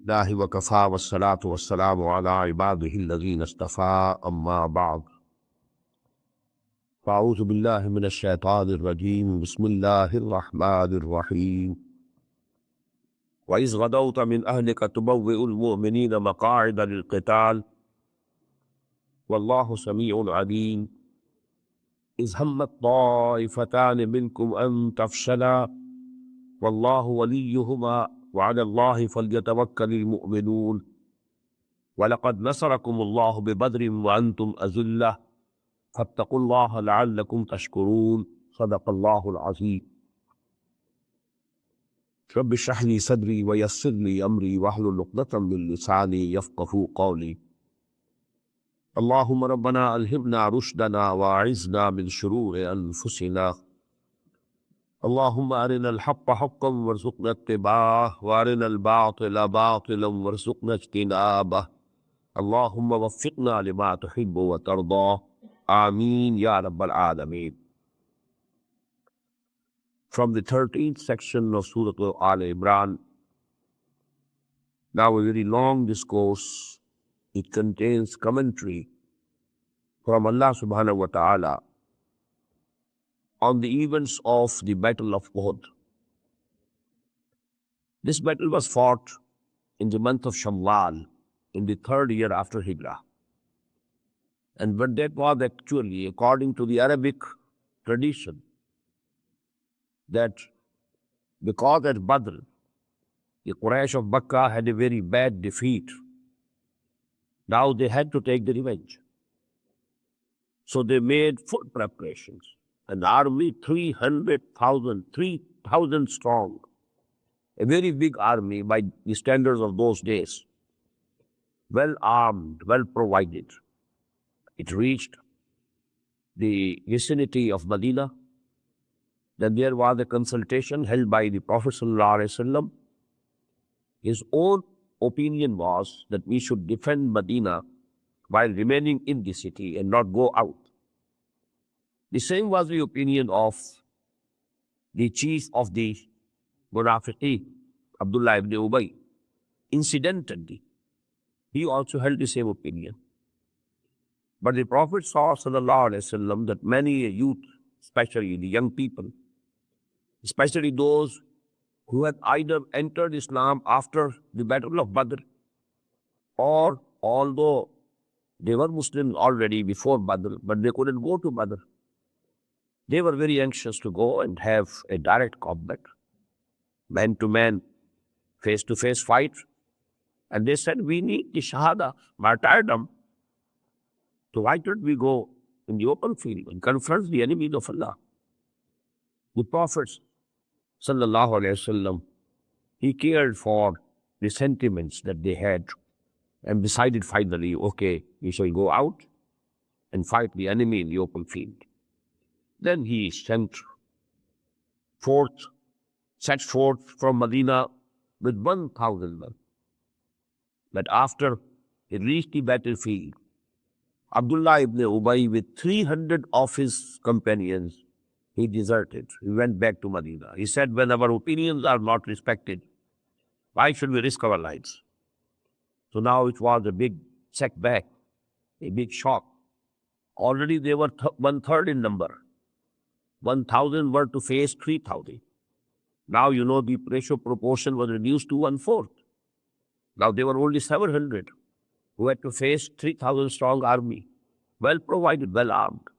الله وكفى والصلاة والسلام على عباده الذين اصطفى أما بعد فأعوذ بالله من الشيطان الرجيم بسم الله الرحمن الرحيم وإذ غدوت من أهلك تبوئ المؤمنين مقاعد للقتال والله سميع عليم إذ همت طائفتان منكم أن تفشلا والله وليهما وعلى الله فليتوكل المؤمنون ولقد نصركم الله ببدر وأنتم أذلة فاتقوا الله لعلكم تشكرون صدق الله العظيم رب اشرح لي صدري ويسر لي أمري واحلل عقدة من لساني يفقهوا قولي اللهم ربنا ألهمنا رشدنا وأعذنا من شرور أنفسنا اللهم أرنا الحق حقا وارزقنا اتباعه وأرنا الباطل باطلا وارزقنا اجتنابه اللهم وفقنا لما تحب وترضى آمين يا رب العالمين. From the 13th section of Surah Al-Imran, now a very long discourse. It contains commentary from Allah subhanahu wa ta'ala on the events of the Battle of Uhud. This battle was fought in the month of Shawwal in the 3rd year after Hijrah. And but that was actually, according to the Arabic tradition, that because at Badr, the Quraysh of Makkah had a very bad defeat. Now they had to take the revenge. So they made full preparations. An army 3,000 strong, a very big army by the standards of those days, well armed, well provided. It reached the vicinity of Medina. Then there was a consultation held by the Prophet ﷺ. His own opinion was that we should defend Medina while remaining in the city and not go out. The same was the opinion of the chief of the Munafiqeen, Abdullah ibn Ubay. Incidentally, he also held the same opinion. But the Prophet saw ﷺ that many youth, especially the young people, especially those who had either entered Islam after the Battle of Badr, or although they were Muslims already before Badr, but they couldn't go to Badr. They were very anxious to go and have a direct combat, man-to-man, face-to-face fight. And they said, we need the Shahada, martyrdom. So why don't we go in the open field and confront the enemies of Allah? The Prophet sallallahu alaihi wasallam, he cared for the sentiments that they had and decided finally, okay, we shall go out and fight the enemy in the open field. Then he set forth from Medina with 1,000 men. But after he reached the battlefield, Abdullah ibn Ubay with 300 of his companions, he deserted. He went back to Medina. He said, when our opinions are not respected, why should we risk our lives? So now it was a big setback, a big shock. Already they were 1/3 in number. 1,000 were to face 3,000. Now, the ratio proportion was reduced to 1/4. Now they were only 700 who had to face 3,000 strong army, well provided, well armed.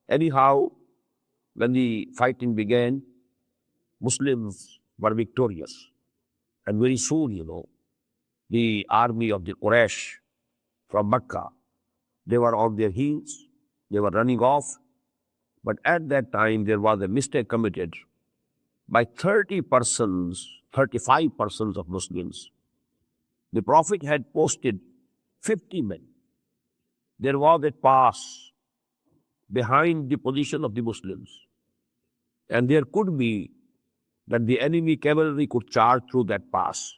Anyhow, when the fighting began, Muslims were victorious. And very soon, the army of the Quraysh from Mecca, they were on their heels, they were running off. But at that time, there was a mistake committed by 35% of Muslims. The Prophet had posted 50 men. There was a pass behind the position of the Muslims. And there could be that the enemy cavalry could charge through that pass.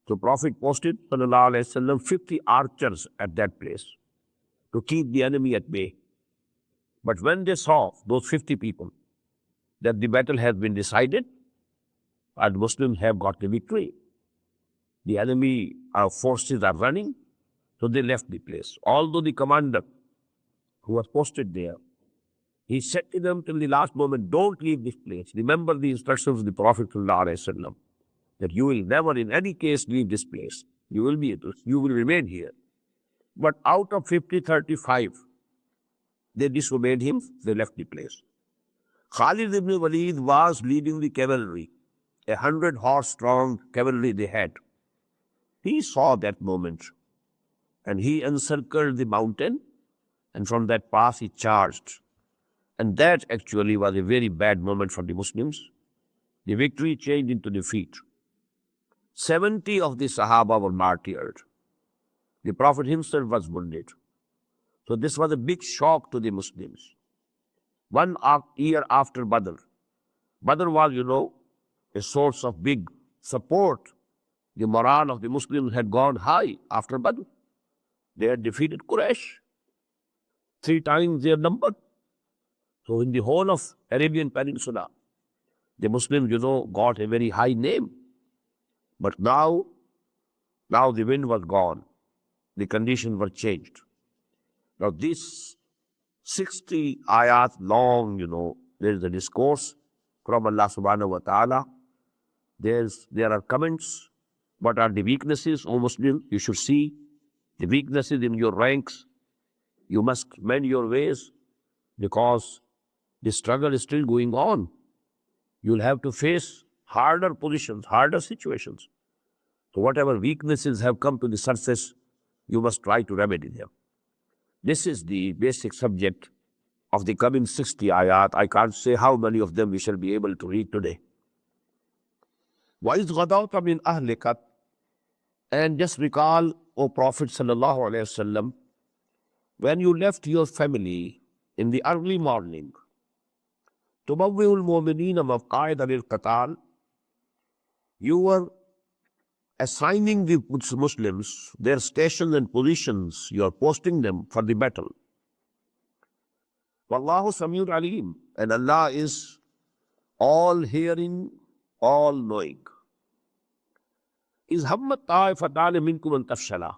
So Prophet posted, sallallahu alaihi wasallam, 50 archers at that place to keep the enemy at bay. But when they saw those 50 people that the battle has been decided and Muslims have got the victory, the enemy forces are running, so they left the place. Although the commander who was posted there, he said to them till the last moment, don't leave this place. Remember the instructions of the Prophet ﷺ, that you will never in any case leave this place. You will remain here. But out of 50, 35, they disobeyed him, they left the place. Khalid ibn Walid was leading the cavalry, 100 horse strong cavalry they had. He saw that moment and he encircled the mountain, and from that pass he charged. And that actually was a very bad moment for the Muslims. The victory changed into defeat. 70 of the Sahaba were martyred. The Prophet himself was wounded. So this was a big shock to the Muslims. 1 year after Badr, Badr was, a source of big support. The morale of the Muslims had gone high after Badr. They had defeated Quraysh, 3 times their number. So in the whole of Arabian Peninsula, the Muslims, got a very high name. But now the wind was gone. The conditions were changed. Now this 60 ayat long, there is a discourse from Allah subhanahu wa ta'ala. There are comments. What are the weaknesses, O Muslim? You should see the weaknesses in your ranks. You must mend your ways because the struggle is still going on. You'll have to face harder positions, harder situations. So whatever weaknesses have come to the surface, you must try to remedy them. This is the basic subject of the coming 60 ayat. I can't say how many of them we shall be able to read today. وَإِذْ غَدَوْتَ مِنْ أَهْلِكَ. And just recall, O Prophet sallallahu alaihi wasallam, when you left your family in the early morning, تُبَوِّئُ الْمُؤْمِنِينَ مَقْعَدَ لِلْقِتَالِ, you were assigning the Muslims their stations and positions. You are posting them for the battle. Wallahu Samiun Alim, and Allah is all hearing, all knowing. Is hammat ta'ifatan minkum an tafshala.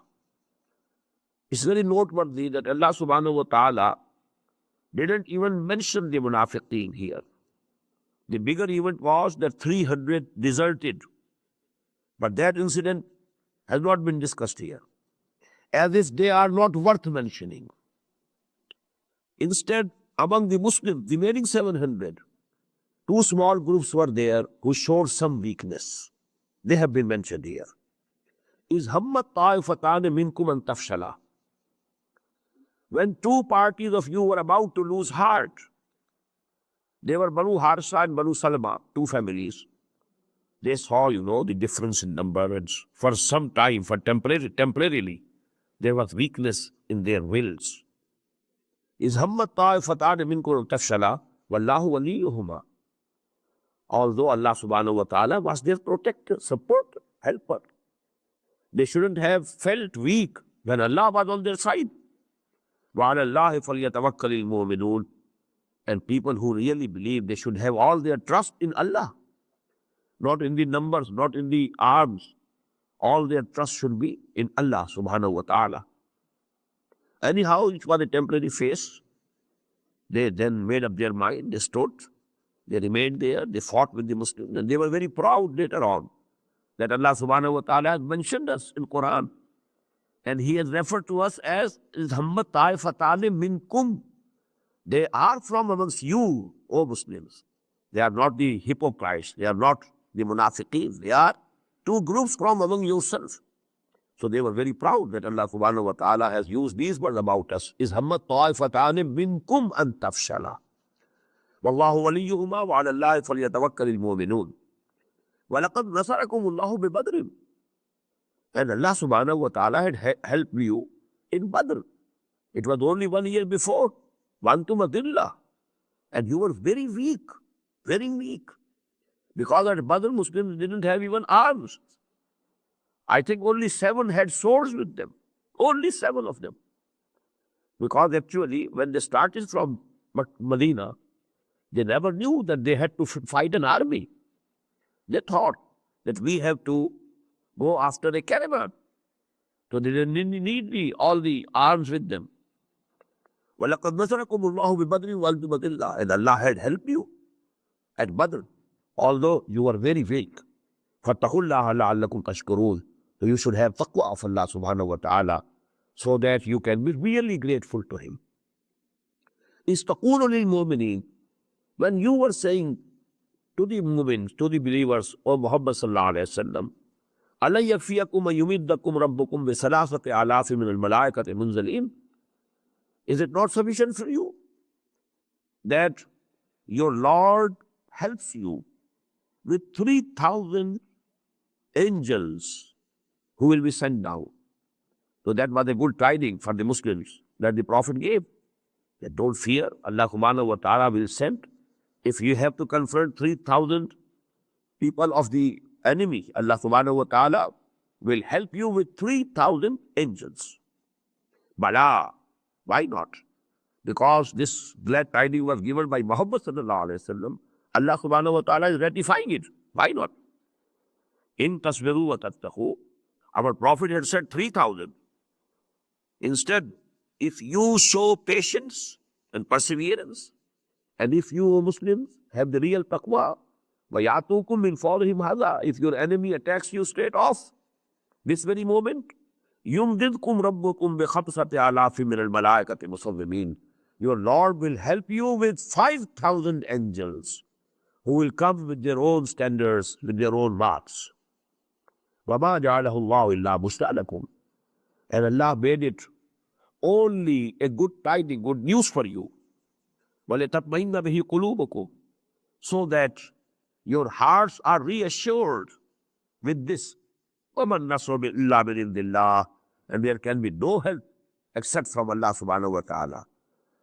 It's very noteworthy that Allah subhanahu wa ta'ala didn't even mention the munafiqeen here. The bigger event was that 300 deserted. But that incident has not been discussed here, as if they are not worth mentioning. Instead, among the Muslims, the remaining 700, 2 small groups were there who showed some weakness. They have been mentioned here. Is hammat ta'ifatan minkum an tafshala. When 2 parties of you were about to lose heart, they were Banu Harsa and Banu Salama, 2 families. They saw, the difference in number, and for some time, temporarily, there was weakness in their wills. Is hammat ta'ifatan minkum tafshala, wallahu waliyuhuma. Although Allah subhanahu wa ta'ala was their protector, supporter, helper. They shouldn't have felt weak when Allah was on their side. وَعَلَى اللَّهِ فَلْيَتَوَكَّلِ الْمُؤْمِنُونَ. And people who really believe, they should have all their trust in Allah. Not in the numbers, not in the arms. All their trust should be in Allah subhanahu wa ta'ala. Anyhow, it was a temporary phase. They then made up their mind, they stood, they remained there, they fought with the Muslims, and they were very proud later on that Allah subhanahu wa ta'ala has mentioned us in Quran. And He has referred to us as hammat ta'ifatan minkum. They are from amongst you, O Muslims. They are not the hypocrites, they are not the munafiqeen, they are 2 groups from among yourselves. So they were very proud that Allah subhanahu wa ta'ala has used these words about us. Is hammat ta'ifatan minkum an tafshala. Wallahu waliyuhuma wa 'ala Allahi falyatawakkalil mu'minun. وَلَقَدْ نَصَرَكُمُ اللَّهُ بِبَدْرٍ. And Allah subhanahu wa ta'ala had helped you in Badr. It was only 1 year before. Wantum adillah. And you were very weak, very weak. Because at Badr, Muslims didn't have even arms. I think only 7 had swords with them. Only 7 of them. Because actually, when they started from Medina, they never knew that they had to fight an army. They thought that we have to go after a caravan. So they didn't need all the arms with them. وَلَقَدْ نَصَرَكُمُ اللَّهُ بِبَدْرٍ وَأَنْتُمْ أَذِلَّةٌ. And Allah had helped you at Badr, although you were very weak. فَاتَّقُوا اللَّهَ لَعَلَّكُمْ تَشْكُرُونَ. So you should have taqwa of Allah subhanahu wa ta'ala so that you can be really grateful to Him. إِسْتَقُولُ لِلْمُؤْمِنِينَ. When you were saying to the mu'mins, to the believers, O Muhammad sallallahu alayhi wa sallam, أَلَنْ يَكْفِيَكُمْ وَيُمِدَّكُمْ رَبُّكُمْ بِثَلَاثَةِ آلَافٍ مِنَ الْمَلَائِكَةِ مُنْزَلِينَ. Is it not sufficient for you that your Lord helps you with 3,000 angels who will be sent down? So that was a good tiding for the Muslims that the Prophet gave. That don't fear, Allah subhanahu wa ta'ala will send. If you have to confront 3,000 people of the enemy, Allah subhanahu wa ta'ala will help you with 3,000 angels. Bala, why not? Because this glad tidings was given by Muhammad sallallahu alayhi wa sallam, Allah subhanahu wa ta'ala is ratifying it. Why not? In tasbiru wa tattaqu, our Prophet had said 3,000. Instead, if you show patience and perseverance, and if you Muslims have the real taqwa, وَيَعْتُوكُمْ مِنْ فَوْرِهِمْ هَذَا, if your enemy attacks you straight off, this very moment, يُمْدِدْكُمْ رَبُّكُمْ بِخَمْسَةِ آلَافٍ مِنَ الْمَلَائِكَةِ مُصَوِّمِينَ. Your Lord will help you with 5,000 angels who will come with their own standards, with their own marks. وَمَا جَعَلَهُ اللَّهُ إِلَّا بُشْرَىٰ. And Allah made it only a good tiding, good news for you. وَلِتَطْمَئِنَّ بِهِ قُلُوبُكُمْ. So that your hearts are reassured with this. وَمَا النَّصْرُ إِلَّا مِنْ عِنْدِ اللَّهِ. And there can be no help except from Allah subhanahu wa ta'ala.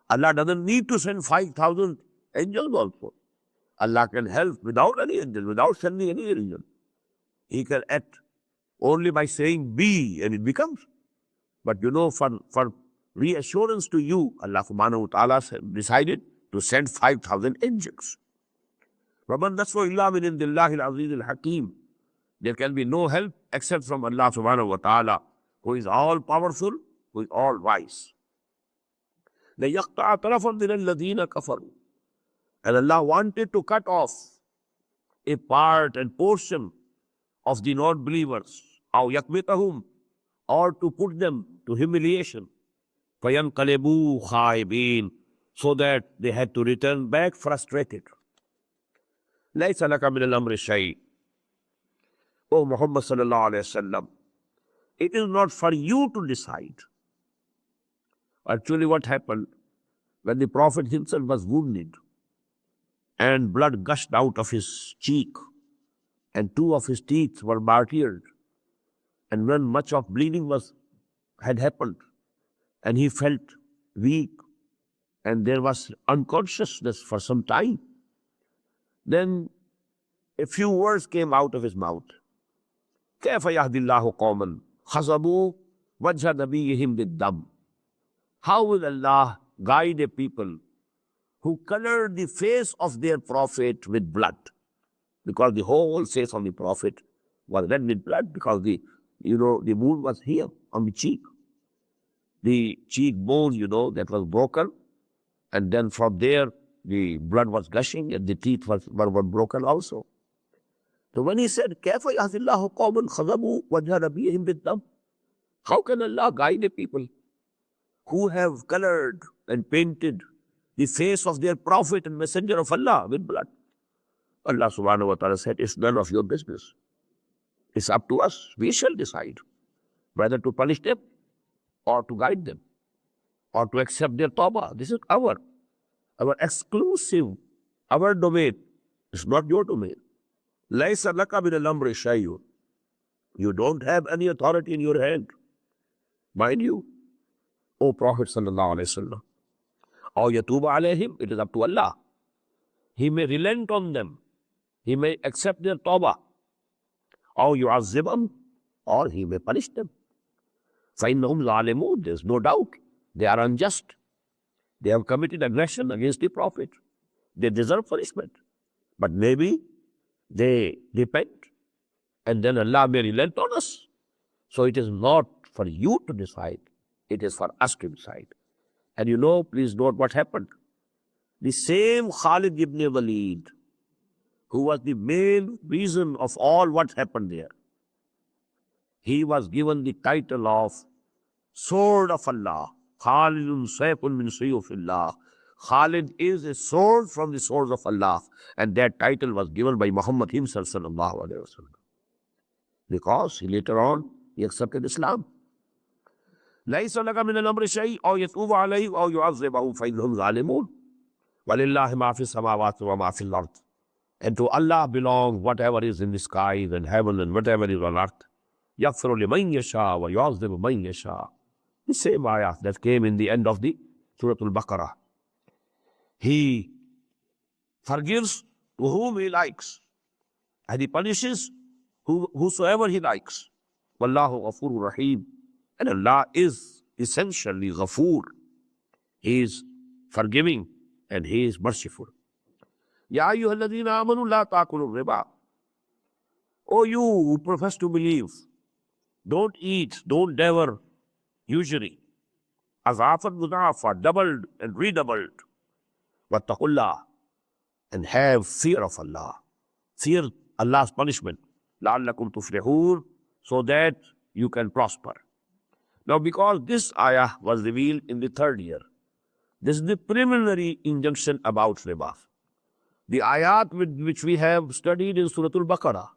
Allah doesn't need to send 5,000 angels also. Allah can help without any angel, without sending any angel. He can act only by saying be, and it becomes. But you know, for reassurance to you, Allah subhanahu wa ta'ala decided to send 5,000 angels. وَمَا النَّصْرُ إِلَّا مِنْ عِنْدِ اللَّهِ الْعَزِيزِ الْحَكِيمِ. There can be no help except from Allah subhanahu wa ta'ala, who is all powerful, who is all wise. لَيَقْطَعَ طَرَفًا مِنَ الَّذِينَ كَفَرُوا. And Allah wanted to cut off a part and portion of the non-believers, أَوْ يَكْبِتَهُمْ, or to put them to humiliation, فَيَنْقَلِبُوا خَائِبِينَ, so that they had to return back frustrated. لَيْسَ لَكَ مِنَ الْأَمْرِ شَيْءٍ. O Muhammad sallallahu alayhi wa sallam, it is not for you to decide. Actually, what happened when the Prophet himself was wounded and blood gushed out of his cheek and 2 of his teeth were martyred, and when much of bleeding had happened and he felt weak and there was unconsciousness for some time, then a few words came out of his mouth. كيف يهدي الله قوما خصبوا وجه نبيهم بالدم. How will Allah guide a people who colored the face of their prophet with blood? Because the whole face of the prophet was red with blood, because the wound was here on the cheek. The cheekbone, that was broken, and then from there the blood was gushing and the teeth were broken also. So when he said, كَيْفَ يَهْدِي اللَّهُ قَوْمًا خَصَبُوا وَجْهَ نَبِيِّهِمْ بِالدَّمِ, how can Allah guide a people who have colored and painted the face of their prophet and messenger of Allah with blood? Allah subhanahu wa ta'ala said, it's none of your business. It's up to us. We shall decide whether to punish them or to guide them or to accept their tawbah. This is our exclusive, our domain. It's not your domain. لَيْسَ لَكَ مِنَ الْأَمْرِ شَيْءٌ. You don't have any authority in your hand. Mind you, O Prophet sallallahu alaihi wasallam, or yatuba alayhim, it is up to Allah. He may relent on them. He may accept their tawbah. Or yu'azzibam, or he may punish them. فَإِنَّهُمْ ظَالِمُونَ, there's no doubt. They are unjust. They have committed aggression against the Prophet. They deserve punishment. But maybe they repent and then Allah may relent on us. So it is not for you to decide. It is for us to decide. And you know, please note what happened. The same Khalid ibn Walid, who was the main reason of all what happened there, he was given the title of Sword of Allah. Khalidun Sayfun min Suyufillah. Khalid is a sword from the swords of Allah. And that title was given by Muhammad himself sallallahu alaihi wasallam. Because later on he accepted Islam. لَيْسَ لَكَ مِنَ الْأَمْرِ شَيْءٍ أَوْ يَتُوبَ عَلَيْهِمْ أَوْ يُعَذِّبَهُمْ فَإِنَّهُمْ ظَالِمُونَ وَلِلَّهِ مَا فِي السَّمَاوَاتِ وَمَا فِي الْأَرْضِ. And to Allah belong whatever is in the skies and heaven and whatever is on earth. يَغْفِرُ لِمَنْ يَشَاءُ وَيُعَذِّبُ مَنْ يَشَاءُ. The same ayah that came in the end of the Surah Al-Baqarah. He forgives to whom he likes, and he punishes whosoever he likes. Wallahu Ghafurur Rahim. And Allah is essentially Ghafoor. He is forgiving and He is merciful. Ya ayyuhalladhina amanu la ta'kulu riba. O you who profess to believe, don't eat, don't devour usury. Azafat mudafa, doubled and redoubled. Wattaqullah, and have fear of Allah. Fear Allah's punishment. La'allakum tuflihun, so that you can prosper. Now, because this ayah was revealed in the third year, this is the preliminary injunction about riba. The ayat which we have studied in Surah Al-Baqarah,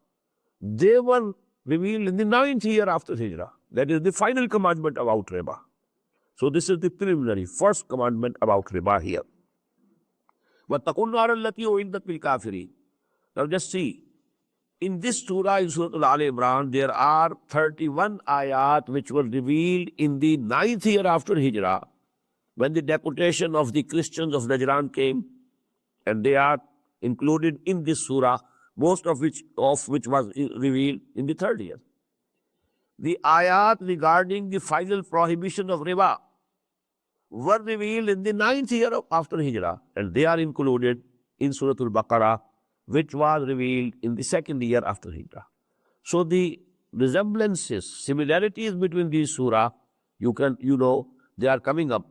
they were revealed in the 9th year after Hijrah. That is the final commandment about riba. So this is the preliminary, first commandment about riba here. وَاتَّقُوا النَّارَ الَّتِي أُعِدَّتْ لِلْكَافِرِينَ. Now just see, in this surah, in Surah Al-Imran, there are 31 ayat which were revealed in the 9th year after Hijrah, when the deputation of the Christians of Najran came, and they are included in this surah, most of which was revealed in the third year. The ayat regarding the final prohibition of riba were revealed in the 9th year after Hijrah, and they are included in Surah Al-Baqarah, which was revealed in the 2nd year after Hijrah. So the resemblances, similarities between these surah, you know, they are coming up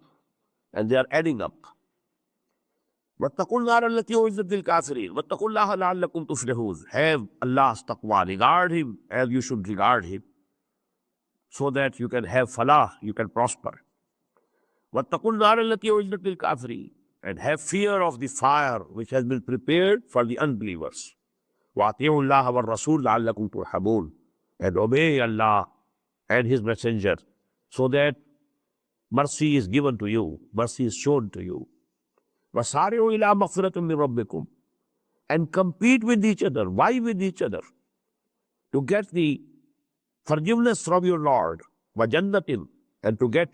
and they are adding up. وَاتَّقُوا النَّارَ الَّتِي أُعِدَّتْ لِلْكَافِرِينَ وَاتَّقُوا اللَّهَ لَعَلَّكُمْ تُفْلِحُونَ. Have Allah's taqwa, regard Him as you should regard Him, so that you can have falah, you can prosper. وَاتَّقُوا النَّارَ الَّتِي أُعِدَّتْ لِلْكَافِرِينَ. And have fear of the fire which has been prepared for the unbelievers. وَأَطِيعُوا اللَّهَ وَالرَّسُولَ لَعَلَّكُمْ تُرْحَمُونَ. And obey Allah and His Messenger, so that mercy is given to you, mercy is shown to you. وَسَارِعُوا إِلَىٰ مَغْفِرَةٍ مِّن رَبِّكُمْ. And compete with each other. Why with each other? To get the forgiveness from your Lord. وَجَنَّةٍ. And to get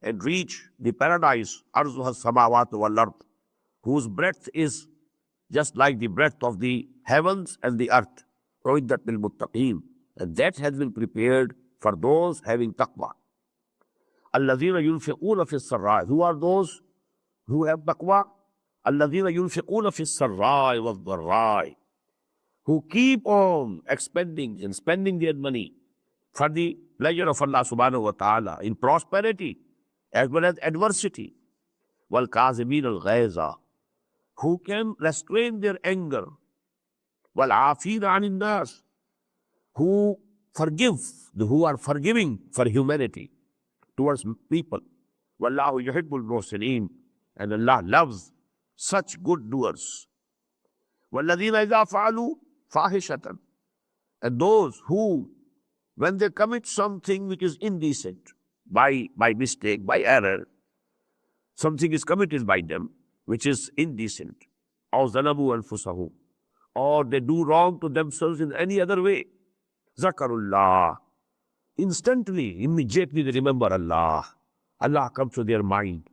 and reach the paradise, أَرْضُهَا السَّمَاوَاتُ وَالْأَرْضُ, whose breadth is just like the breadth of the heavens and the earth. أُعِدَّتْ لِلْمُتَّقِينَ. And that has been prepared for those having taqwa. الَّذِينَ يُنْفِقُونَ فِي السَّرَّاءِ. Who are those who have taqwa? الَّذِينَ يُنْفِقُونَ فِي السَّرَّاءِ وَالضَّرَّاءِ. Who keep on expending and spending their money for the pleasure of Allah subhanahu wa ta'ala, in prosperity as well as adversity. وَالْكَاظِمِينَ الْغَيْظَ. Who can restrain their anger. وَالْعَافِينَ عَنِ النَّاسِ. Who forgive, who are forgiving for humanity towards people. وَاللَّهُ يُحِبُّ الْمُحْسِنِينَ. And Allah loves such good doers. وَالَّذِينَ إِذَا فَعَلُوا فَاحِشَةً. And those who, when they commit something which is indecent, by mistake, by error, something is committed by them which is indecent, أَوْ ظَلَمُوا أَنفُسَهُمْ, or they do wrong to themselves in any other way, Zakarullah. Instantly, immediately they remember Allah. Allah comes to their mind.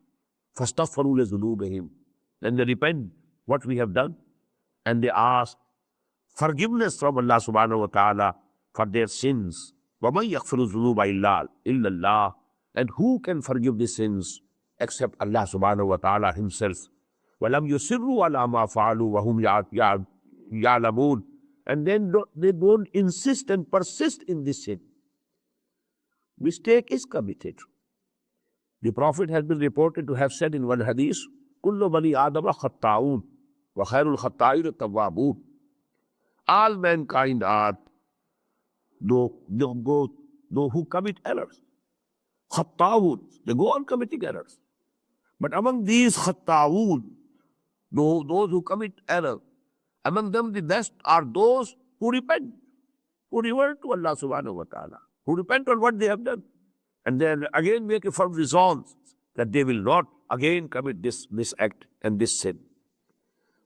Fastaghfiru li dhunubihim. Then they repent what we have done. And they ask forgiveness from Allah subhanahu wa ta'ala for their sins. وَمَنْ يَغْفِرُ الذُّنُوبَ إِلَّا اللَّهِ. And who can forgive the sins except Allah subhanahu wa ta'ala himself? وَلَمْ يُسِرُّوا عَلَى مَا فَعَلُوا وَهُمْ يَعْلَمُونَ. And then they don't insist and persist in this sin. Mistake is committed. The Prophet has been reported to have said in one hadith, كُلُّ بَنِي آدَمَ خَطَّاؤُونَ وَخَيْرُ الْخَطَّائِينَ التَّوَّابُونَ. All mankind are those who commit errors. Khatta'un, they go on committing errors. But among these khatta'un, those who commit error, among them the best are those who repent, who revert to Allah subhanahu wa ta'ala, who repent on what they have done, and then again make a firm resolve that they will not again commit this act and this sin.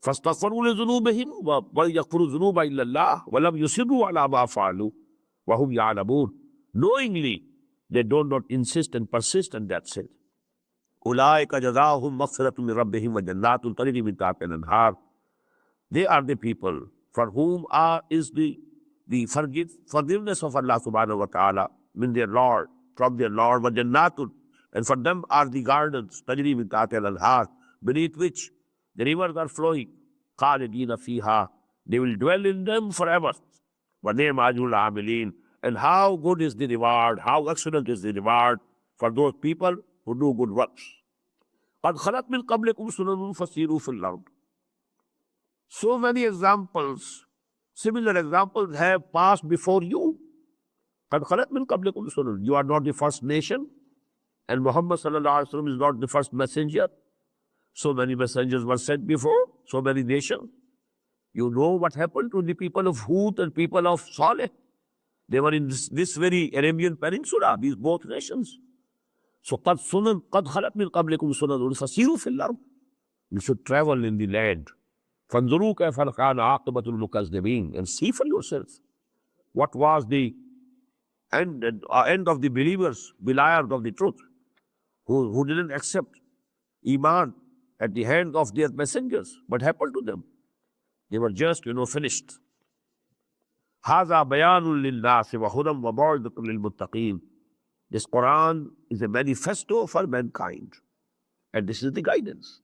فَاسْتَغْفَرُوا لِذُنُوبِهِمْ وَمَنْ يَغْفِرُ الذُّنُوبَ إِلَّا اللَّهُ وَلَمْ يُصِرُّوا عَلَى مَا فَعَلُوا وَهُمْ يَعْلَمُونَ. Knowingly, they do not insist and persist in that sin. أُولَٰئِكَ جَزَاؤُهُمْ مَغْفِرَةٌ مِّن رَّبِّهِمْ وَجَنَّاتٌ تَجْرِي مِن تَحْتِهَا الْأَنْهَارُ. They are the people for whom is the forgiveness of Allah subhanahu wa ta'ala from their Lord, وَجَنَّاتٌ. And for them are the gardens, تَجْرِي مِن تَحْتِهَا الْأَنْهَارُ, beneath which the rivers are flowing. خَالِدِينَ فِيهَا. They will dwell in them forever. وَنِعْمَ أَجْرُ الْعَامِلِينَ. And how good is the reward, how excellent is the reward for those people who do good works. قَدْ خَلَتْ مِنْ قَبْلِكُمْ سُنَنٌ فَسِيرُوا فِي الْأَرْضِ. So many examples, similar examples have passed before you. قَدْ خَلَتْ مِنْ قَبْلِكُمْ سُنَنٌ. You are not the first nation, and Muhammad sallallahu alaihi wasallam is not the first messenger. So many messengers were sent before, so many nations. You know what happened to the people of Hud and people of Saleh. They were in this very Arabian Peninsula, these both nations. So قَدْ خَلَتْ مِنْ قَبْلِكُمْ سُنَنٌ فَسِيرُوا فِي الْأَرْضِ. You should travel in the land. فَانْظُرُوا كَيْفَ كَانَ عَاقِبَةُ الْمُكَذِّبِينَ. And see for yourself what was the end of the believers, beliers of the truth, who didn't accept Iman at the hands of their messengers. What happened to them? They were just, finished. هَذَا بَيَانٌ لِلنَّاسِ وَهُدًى وَمَوْعِظَةٌ لِلْمُتَّقِينَ. This Quran is a manifesto for mankind. And this is the guidance.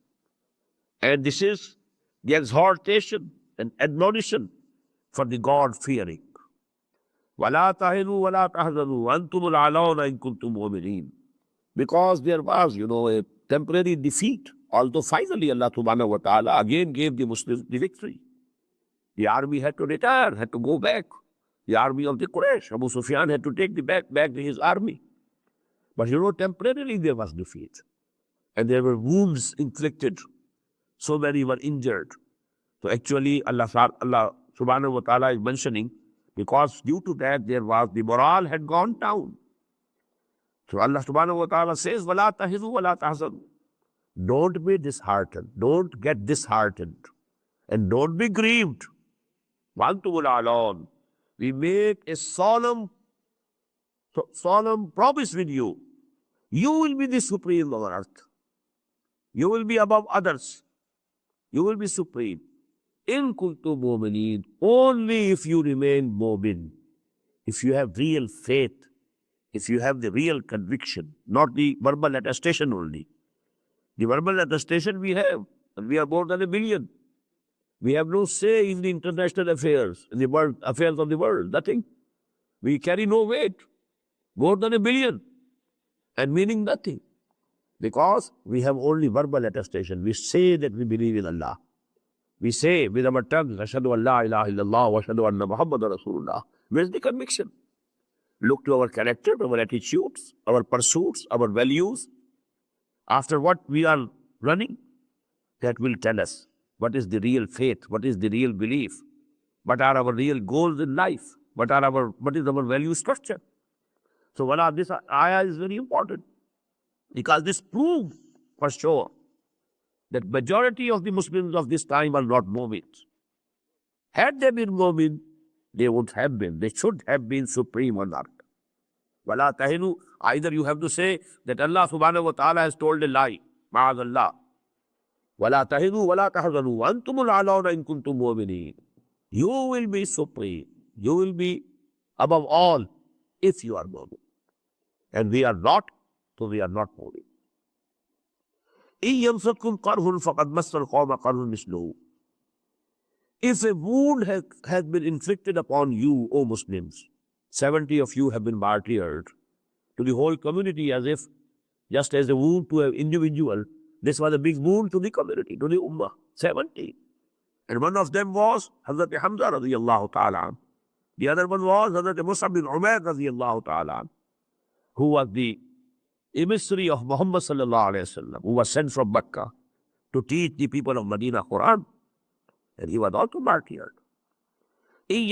And this is the exhortation and admonition for the God-fearing. وَلَا تَهِنُوا وَلَا تَحْزَنُوا وَأَنْتُمُ الْأَعْلَوْنَ إِن كُنتُم مُؤْمِنِينَ. Because there was, a temporary defeat. Although finally Allah subhanahu wa ta'ala again gave the Muslims the victory. The army had to retire, had to go back. The army of the Quraysh, Abu Sufyan had to take back his army. But temporarily there was defeat. And there were wounds inflicted. So many were injured. So actually Allah subhanahu wa ta'ala is mentioning, because due to that the morale had gone down. So Allah subhanahu wa ta'ala says, وَلَا تَهِنُوا وَلَا تَحْزَنُوا. Don't be disheartened. Don't get disheartened. And don't be grieved. وَأَنْتُمُ الْأَعْلَوْنَ. We make a solemn promise with you. You will be the supreme on earth. You will be above others. You will be supreme. In kuntum mu'mineen. Only if you remain mu'min. If you have real faith. If you have the real conviction. Not the verbal attestation only. The verbal attestation we have. And we are more than 1 billion. We have no say in the international affairs, in the world affairs of the world. Nothing. We carry no weight. More than 1 billion. And meaning nothing. Because we have only verbal attestation. We say that we believe in Allah. We say with our tongues, Ashhadu an la ilaha illallah wa ashhadu anna Muhammadan Rasulullah. Where's the conviction? Look to our character, our attitudes, our pursuits, our values. After what we are running, that will tell us what is the real faith, what is the real belief, what are our real goals in life, what is our value structure. So this ayah is very important, because this proves for sure that majority of the Muslims of this time are not Mu'mins. Had they been Mu'min, They would have been. They should have been supreme on earth. Wala tahinu. Either you have to say that Allah subhanahu wa ta'ala has told a lie. Ma'azallah. Wala tahinu wala tahzanu. Antumul alawna in kuntum mu'mineen. You will be supreme. You will be above all if you are mu'min. And we are not, so we are not mu'min. If a wound has been inflicted upon you, O Muslims, 70 of you have been martyred to the whole community as if, just as a wound to an individual, this was a big wound to the community, to the ummah, 70. And one of them was Hazrat Hamza radiyallahu ta'ala. The other one was Hazrat Mus'ab bin Umair radiyallahu ta'ala, who was the emissary of Muhammad sallallahu alayhi wa sallam, who was sent from Mecca to teach the people of Medina Quran. And he was also martyred. If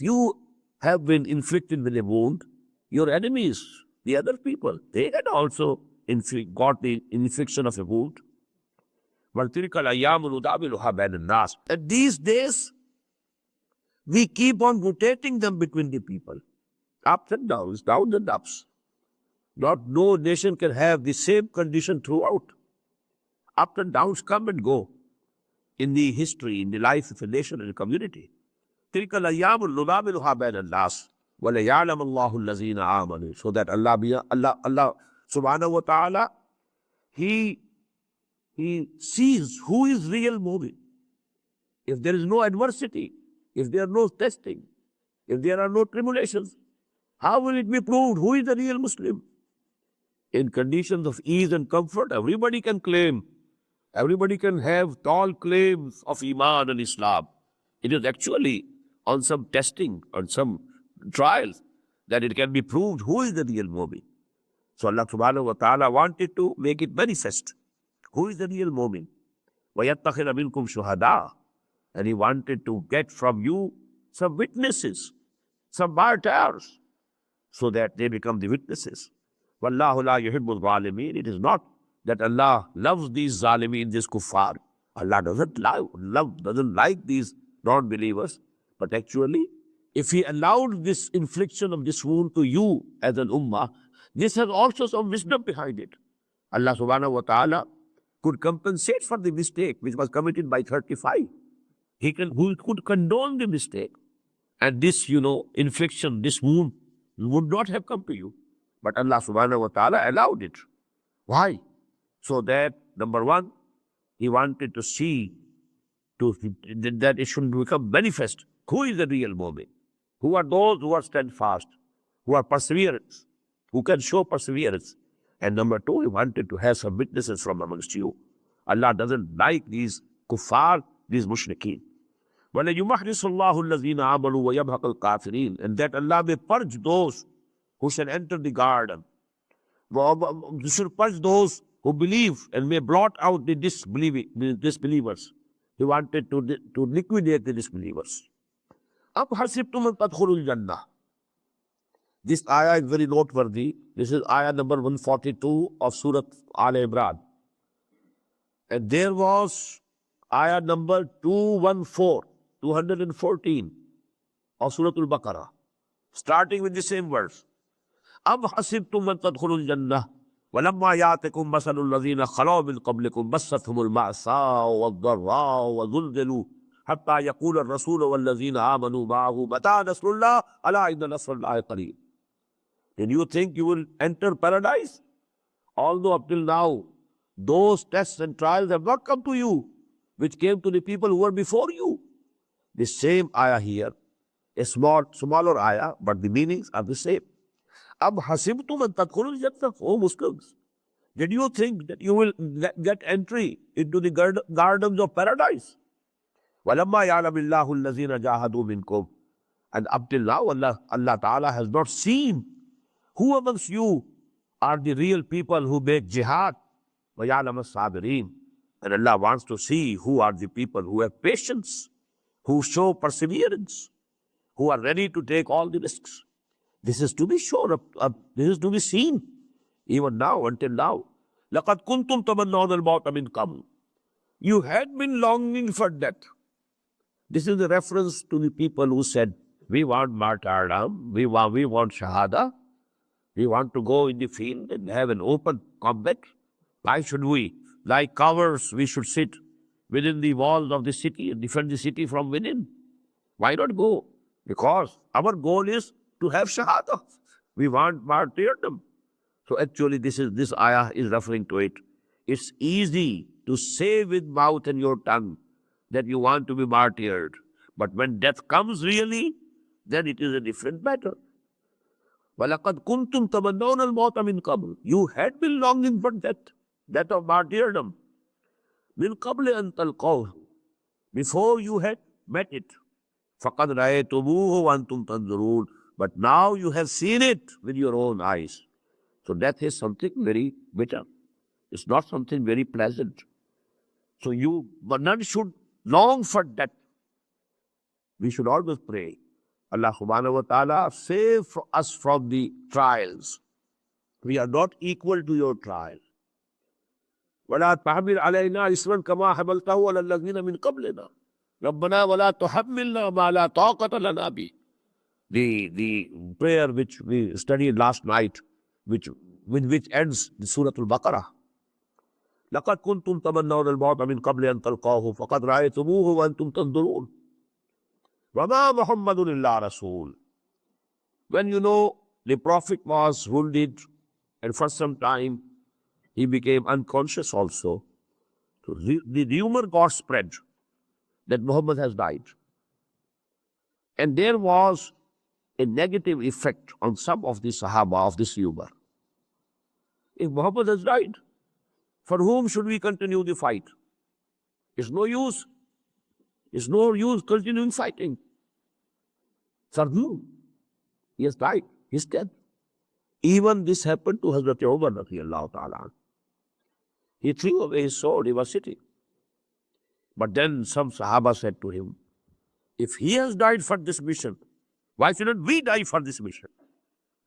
you have been inflicted with a wound, your enemies, the other people, they had also got the infliction of a wound. And these days, we keep on rotating them between the people. Ups and downs, downs and ups. No nation can have the same condition throughout. Ups and downs come and go in the history, in the life of a nation and a community. So that Allah subhanahu wa ta'ala, He sees who is real mu'min. If there is no adversity, if there are no testing, if there are no tribulations, how will it be proved who is the real Muslim? In conditions of ease and comfort, everybody can claim. Everybody can have tall claims of Iman and Islam. It is actually on some testing, on some trials, that it can be proved who is the real mu'min. So Allah subhanahu wa ta'ala wanted to make it manifest. Who is the real mu'min? وَيَتَّخِذَ مِنْكُمْ شُهَدَاءَ. And He wanted to get from you some witnesses, some martyrs, so that they become the witnesses. وَاللَّهُ لَا يُحِبُّ الظَّالِمِينَ. It is not that Allah loves these zalimeen, these kuffar. Allah doesn't like these non-believers. But actually, if He allowed this infliction of this wound to you as an ummah, this has also some wisdom behind it. Allah subhanahu wa ta'ala could compensate for the mistake which was committed by 35. He could condone the mistake. And this, infliction, this wound would not have come to you. But Allah subhanahu wa ta'ala allowed it. Why? So that, number one, He wanted to see that it should become manifest. Who is the real mu'min? Who are those who are steadfast, who are perseverance, who can show perseverance? And number two, He wanted to have some witnesses from amongst you. Allah doesn't like these kuffar, these mushrikeen. وَلَيُمَحْرِسُ اللَّهُ الَّذِينَ آمَنُوا وَيَبْهَقَ الْكَافِرِينَ. And that Allah may purge those who shall enter the garden. He should purge those who believe and may blot out the disbelievers. He wanted to liquidate the disbelievers. أَمْ حَسِبْتُمْ أَن تَدْخُلُوا الْجَنَّةَ. This ayah is very noteworthy. This is ayah number 142 of Surah Al Imran. And there was ayah number 214 of Surah Al Baqarah, starting with the same verse. أَمْ حَسِبْتُمْ أَن تَدْخُلُوا الْجَنَّةَ وَلَمَّا يَأْتِكُمْ مَثَلُ الَّذِينَ خَلَوْا مِنْ قَبْلِكُمْ مَسَّتْهُمُ الْبَأْسَاءُ وَالضَّرَّاءُ وَزُلْزِلُوا حَتَّى يَقُولَ الرَّسُولُ وَالَّذِينَ آمَنُوا مَعَهُ مَتَىٰ نَصْرُ اللَّهِ أَلَا إِنَّ نَصْرَ اللَّهِ قَرِيبٌ. Did you think you will enter paradise? Although up till now, those tests and trials have not come to you, which came to the people who were before you. The same ayah here, a smaller ayah, but the meanings are the same. Ab hasibtum an tadkhulul jannah, O Muslims. Did you think that you will get entry into the gardens of paradise? وَلَمَّا يَعْلَمِ اللَّهُ الَّذِينَ جَاهَدُوا مِنْكُمْ. And up till now, Allah Ta'ala has not seen who amongst you are the real people who make jihad. وَيَعْلَمَ الصَّابِرِينَ. And Allah wants to see who are the people who have patience, who show perseverance, who are ready to take all the risks. This is to be shown up. This is to be seen. Even now, until now. لَقَدْ كُنْتُمْ تَمَنَّوْنَ الْمَوْتَ مِنْ قَبْلُ. You had been longing for death This is the reference to the people who said, we want martyrdom, we want shahada, we want to go in the field and have an open combat. Why should we? Like cowards, we should sit within the walls of the city and defend the city from within. Why not go? Because our goal is to have shahada. We want martyrdom. So actually this ayah is referring to it. It's easy to say with mouth and your tongue that you want to be martyred. But when death comes really, then it is a different matter. وَلَقَدْ كُنْتُمْ تَمَنَّوْنَ الْمَوْتَ مِنْ قَبْلِ. You had been longing for that of martyrdom. مِنْ قَبْلِ أَنْ تَلْقَوْهُ. Before you had met it. فَقَدْ رَأَيْتُمُوهُ وَأَنْتُمْ تَنْظُرُونَ. But now you have seen it with your own eyes. So death is something very bitter. It's not something very pleasant. So but none should long for death. We should always pray, Allah subhanahu wa ta'ala, save us from the trials. We are not equal to your trial. وَلَا تَحْمِلْ عَلَيْنَا إِسْرًا كَمَا حَمَلْتَهُ عَلَى الَّذِينَ مِنْ قَبْلِنَا رَبَّنَا وَلَا تُحَمِّلْنَا مَا لَا طَاقَةَ لَنَا بِهِ. The prayer which we studied last night, which ends the Surah Al-Baqarah. لَقَدْ كُنْتُمْ تَمَنَّوْنَ الْمَوْتَ مِنْ قَبْلِ أَنْ تَلْقَاهُ فَقَدْ رَأَيْتُمُوهُ وَأَنْتُمْ تَنْظُرُونَ وَمَا مُحَمَّدٌ إِلَّا رَسُولٌ. When the Prophet was wounded and for some time he became unconscious also, so the rumor got spread that Muhammad has died. And there was a negative effect on some of the Sahaba of this rumor. If Muhammad has died, for whom should we continue the fight? It's no use. It's no use continuing fighting. For whom? He has died. He's dead. Even this happened to Hazrat Umar radiallahu ta'ala. He threw away his sword. He was sitting. But then some Sahaba said to him, if he has died for this mission, why shouldn't we die for this mission?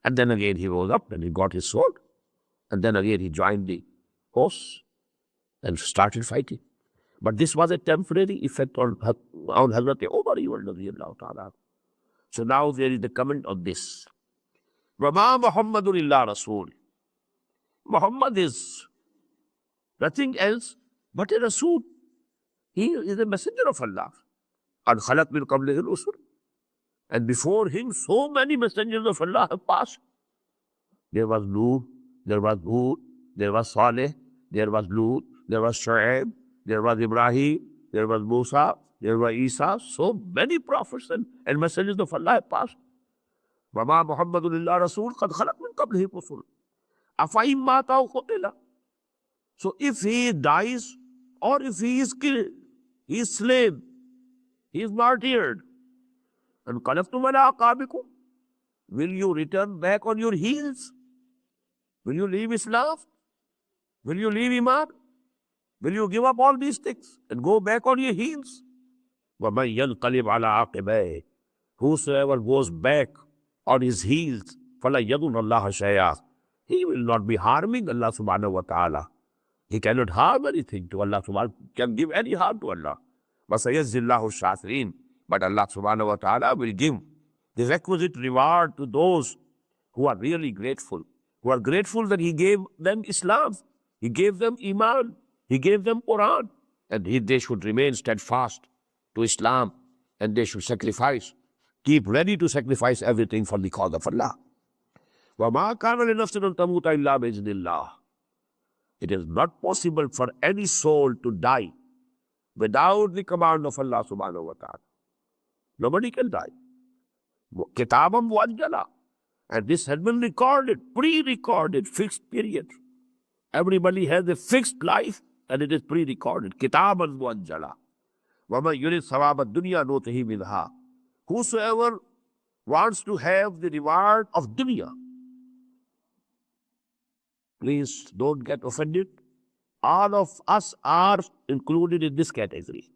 And then again he rose up and he got his sword. And then again he joined the horse and started fighting. But this was a temporary effect on Hazrat Umar radiallahu ta'ala. So now there is the comment on this. وَمَا مُحَمَّدٌ إِلَّا رَسُولٌ. Muhammad is nothing else but a Rasul. He is a messenger of Allah. قَدْ خَلَتْ مِنْ قَبْلِهِ الرُّسُلُ. And before him, so many messengers of Allah have passed. There was Nuh, there was Hud, there was Saleh, there was Lut, there was Shu'aib, there was Ibrahim, there was Musa, there was Isa. So many prophets and messengers of Allah have passed. وَمَا مُحَمَّدٌ إِلَّا رَسُولٌ قَدْ خَلَتْ مِنْ قَبْلِهِ الرُّسُلُ أَفَإِن مَاتَ أَوْ قُتِلَ. So if he dies or if he is killed, he is slain, he is martyred, and انقلبتم على أعقابكم, will you return back on your heels? Will you leave Islam? Will you leave Iman? Will you give up all these things and go back on your heels? وَمَنْ يَنْقَلِبْ عَلَىٰ عَقِبَيْهِ. Whosoever goes back on his heels, فَلَا يَضُرَّ اللَّهَ شَيْئًا. He will not be harming Allah subhanahu wa ta'ala. He cannot harm anything to Allah subhanahu wa ta'ala, can give any harm to Allah. وَسَيَجْزِي اللَّهُ الشَّاكِرِينَ. But Allah subhanahu wa ta'ala will give the requisite reward to those who are really grateful, who are grateful that He gave them Islam, He gave them Iman, He gave them Quran, and they should remain steadfast to Islam, and they should sacrifice, keep ready to sacrifice everything for the cause of Allah. وَمَا كَانَ لِنَفْسٍ أَن تَمُوتَ إِلَّا بِإِذْنِ اللَّهِ. It is not possible for any soul to die without the command of Allah subhanahu wa ta'ala. Nobody can die. Kitabam muajjala. And this has been recorded, pre-recorded, fixed period. Everybody has a fixed life and it is pre-recorded. Kitaban muajjala. وَمَنْ يُرِدْ ثَوَابَ الدُّنْيَا نُؤْتِهِ مِنْهَا. Whosoever wants to have the reward of dunya, please don't get offended. All of us are included in this category.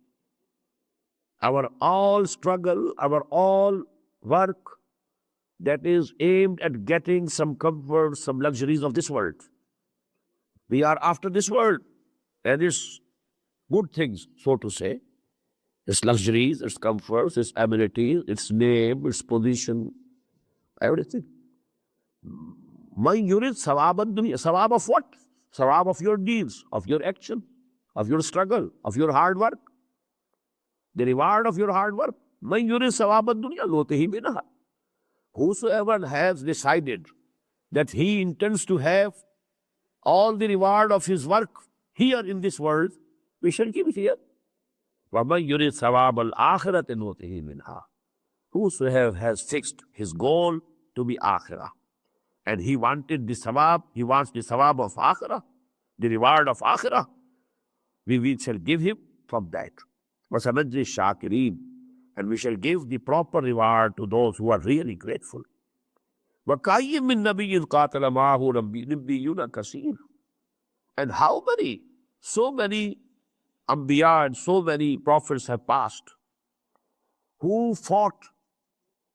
Our all struggle, our all work that is aimed at getting some comfort, some luxuries of this world. We are after this world and its good things, so to say. its luxuries, its comforts, its amenities, its name, its position, everything. Man yurid sawab ad-dunya. Sawab of what? Sawab of your deeds, of your action, of your struggle, of your hard work. The reward of your hard work. Man yurid sawab ad-dunya nu'tihi minha. Whosoever has decided that he intends to have all the reward of his work here in this world, we shall give it here. وَمَنْ يُرِدْ ثَوَابَ الْآخِرَةِ نُؤْتِهِ مِنْهَا. Whosoever has fixed his goal to be akhirah, and he wanted the sawab, he wants the sawab of akhirah, the reward of akhirah, we shall give him from that. وَسَنَجْزِي الشَّاكِرِينَ. And we shall give the proper reward to those who are really grateful. وَكَأَيٍّ مِّن نَبِيٍّ قَاتَلَ مَعَهُ رَبِّيُّونَ كَثِيرٌ. And how many, so many Anbiya and so many prophets have passed, who fought,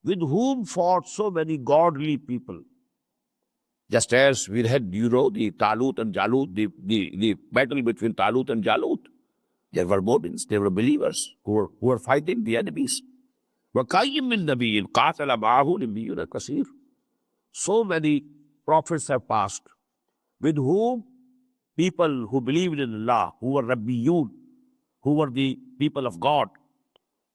with whom fought so many godly people. Just as we had, the Talut and Jalut, the battle between Talut and Jalut. There were Mu'mins, there were believers who were fighting the enemies. وَكَأَيٍّ مِّن نَبِيٍّ قَاتَلَ مَعَهُ رَبِّيُّونَ كَثِيرٌ. So many prophets have passed, with whom people who believed in Allah, who were Rabbiyun, who were the people of God,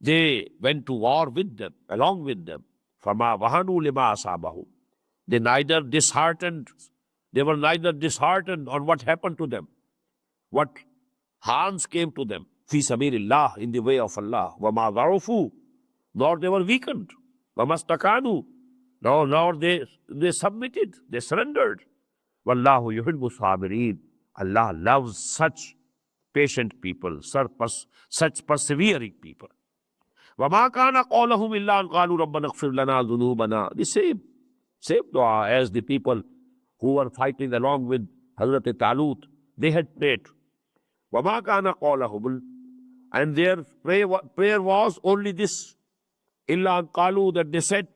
they went to war with them, along with them. فَمَا وَهَنُوا لِمَا أَصَابَهُمْ. They were neither disheartened on what happened to them, what harms came to them, fi sabilillah, in the way of Allah. وَمَا ضَعُفُوا. Nor they were weakened. وَمَا اسْتَكَانُوا. Nor they submitted, they surrendered. وَاللَّهُ يُحِبُّ الصَّابِرِينَ. Allah loves such patient people, such persevering people. وَمَا كَانَ قَوْلَهُمْ إِلَّا أَنْ قَالُوا رَبَّنَا اغْفِرْ لَنَا ذُنُوبَنَا. The same dua as the people who were fighting along with Hazrat Talut, they had prayed. وَمَا كَانَ قَوْلَهُمْ. And their prayer was only this. إِلَّا أَنْ قَالُوا, that they said,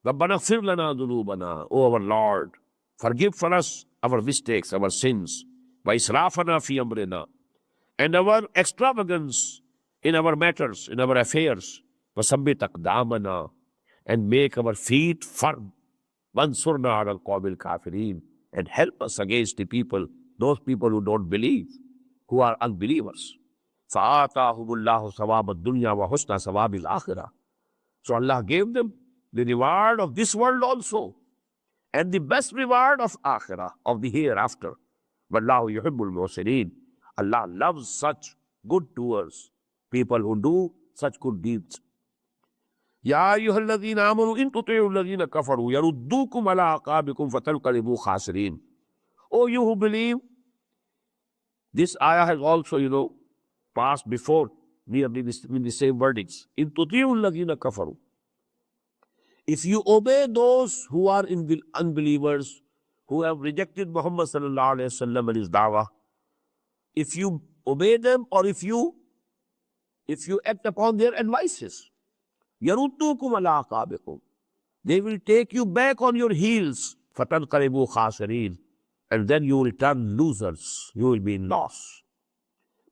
رَبَّنَا اغْفِرْ لَنَا ذُنُوبَنَا. O our Lord, forgive for us our mistakes, our sins. وَإِسْرَافَنَا فِي أَمْرِنَا. And our extravagance in our matters, in our affairs. وَثَبِّتْ أَقْدَامَنَا. And make our feet firm. وَانْصُرْنَا عَلَى الْقَوْمِ الْكَافِرِينَ. And help us against the people, those people who don't believe, who are unbelievers. فَآتَاهُمُ اللَّهُ ثَوَابَ الدُّنْيَا وَحُسْنَ ثَوَابِ الْآخِرَةِ. So Allah gave them the reward of this world also, and the best reward of akhirah, of the hereafter. وَاللَّهُ يُحِبُّ الْمُحْسِنِينَ. Allah loves such good doers, people who do such good deeds. يَا أَيُّهَا الَّذِينَ آمَنُوا إِن تُطِيعُوا الَّذِينَ كَفَرُوا يَرُدُّوكُمْ عَلَىٰ أَعْقَابِكُمْ فَتَنْقَلِبُوا خَاسِرِينَ. O you who believe, this ayah has also, passed before, nearly in the same wordings. إِن تُطِيعُوا الَّذِينَ كَفَرُوا. If you obey those who are unbelievers, who have rejected Muhammad sallallahu alaihi wasallam and his da'wah, if you obey them, or if you act upon their advices, يَرُدُّوكُمْ عَلَىٰ أَعْقَابِكُمْ. They will take you back on your heels. فَتَنْقَلِبُوا خَاسِرِينَ. And then you will turn losers. You will be in loss.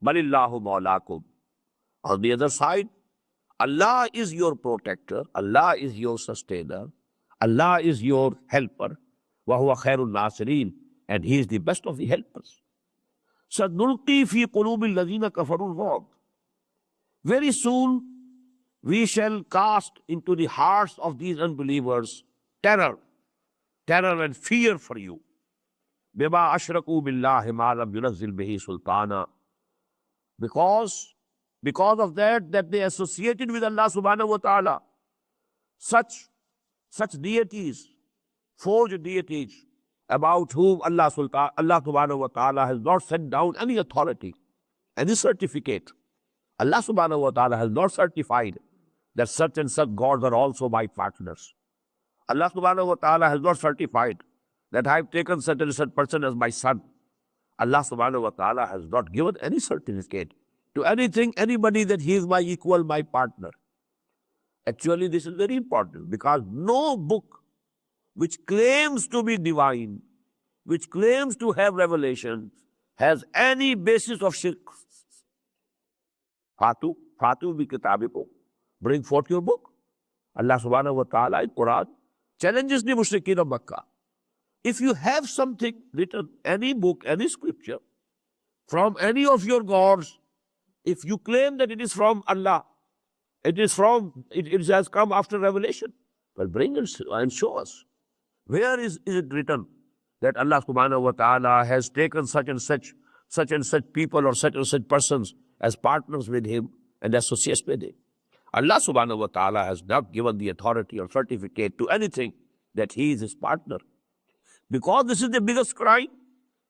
بَلِ اللَّهُ مَوْلَاكُمْ. On the other side, Allah is your protector. Allah is your sustainer. Allah is your helper. وَهُوَ خَيْرُ النَّاصِرِينَ. And He is the best of the helpers. سَنُلْقِي فِي قُلُوبِ الَّذِينَ كَفَرُوا الرُّعْبَ. Very soon, we shall cast into the hearts of these unbelievers terror and fear for you. بِمَا أَشْرَكُوا بِاللَّهِ مَا لَمْ يُنَزِّلْ بِهِ سُلْطَانًا. Because of that they associated with Allah subhanahu wa ta'ala such deities, forged deities, about whom Allah subhanahu wa ta'ala has not sent down any authority, any certificate. Allah subhanahu wa ta'ala has not certified that such and such gods are also my partners. Allah subhanahu wa ta'ala has not certified that I have taken such and such person as my son. Allah subhanahu wa ta'ala has not given any certificate to anybody that he is my equal, my partner. Actually, this is very important, because no book which claims to be divine, which claims to have revelation, has any basis of shirk. Fatu Fatu bi kitabikum. Bring forth your book. Allah subhanahu wa ta'ala in Quran challenges the mushrikeen of Makkah. If you have something written, any book, any scripture, from any of your gods, if you claim that it is from Allah, it has come after revelation, well, bring it and show us. Where is it written that Allah subhanahu wa ta'ala has taken such and such people or such and such persons as partners with him and associates with him? Allah subhanahu wa ta'ala has not given the authority or certificate to anything that he is his partner. Because this is the biggest crime,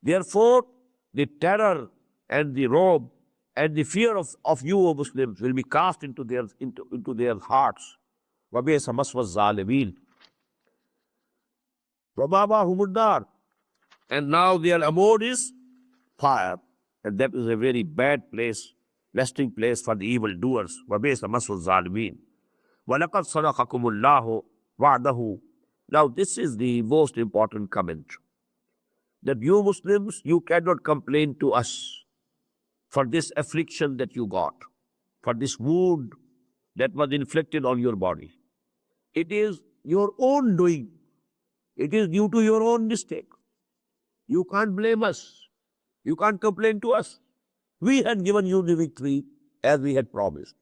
therefore the terror and the robe and the fear of you, O Muslims, will be cast into their hearts. وَبِئْسَ مَثْوَى الظَّالِمِينَ وَمَأْوَاهُمُ النَّارُ. And now their abode is fire, and that is a very bad place, resting place for the evildoers. وَبِئْسَ مَثْوَى الظَّالِمِينَ وَلَقَدْ صَدَقَكُمُ اللَّهُ وَعْدَهُ. Now this is the most important comment, that you Muslims, you cannot complain to us for this affliction that you got, for this wound that was inflicted on your body. It is your own doing. It is due to your own mistake. You can't blame us. You can't complain to us. We had given you the victory as we had promised.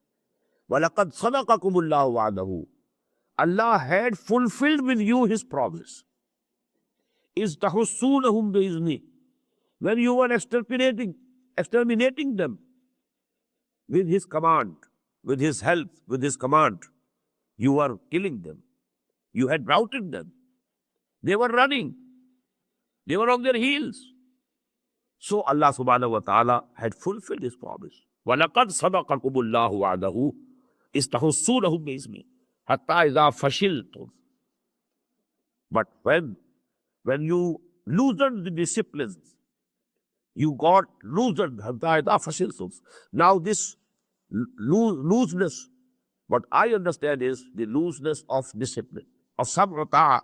وَلَقَدْ صَدَقَكُمُ اللَّهُ وَعْدَهُ. Allah had fulfilled with you his promise. إِذْ تَحُسُّونَهُمْ بِإِذْنِهِ. When you were exterminating them with his command, with his help, with his command, you were killing them. You had routed them. They were running. They were on their heels. So Allah subhanahu wa ta'ala had fulfilled his promise. وَلَقَدْ صَدَقَكُمُ اللَّهُ وَعْدَهُ إِذْ تَحُسُّونَهُمْ بِإِذْنِهِ حَتَّى إِذَا فَشِلْتُمْ. But when you loosened the disciplines, you got loosened. حَتَّى إِذَا فَشِلْتُمْ. Now this looseness, what I understand is the looseness of discipline, of sam'u ta'a.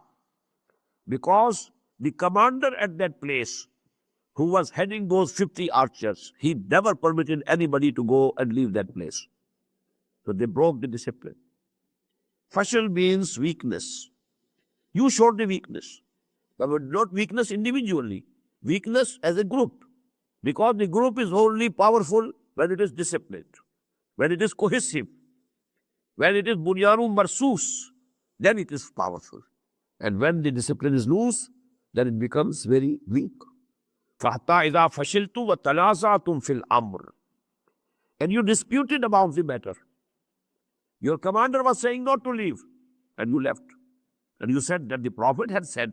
Because the commander at that place, who was heading those 50 archers, he never permitted anybody to go and leave that place. So they broke the discipline. Fashal means weakness. You showed the weakness, but not weakness individually, weakness as a group. Because the group is only powerful when it is disciplined, when it is cohesive, when it is bunyanun marsus, then it is powerful. And when the discipline is loose, then it becomes very weak. فَحَتَّى إِذَا فَشِلْتُمْ وَتَنَازَعْتُمْ فِي الْأَمْرِ. And you disputed about the matter. Your commander was saying not to leave, and you left. And you said that the Prophet had said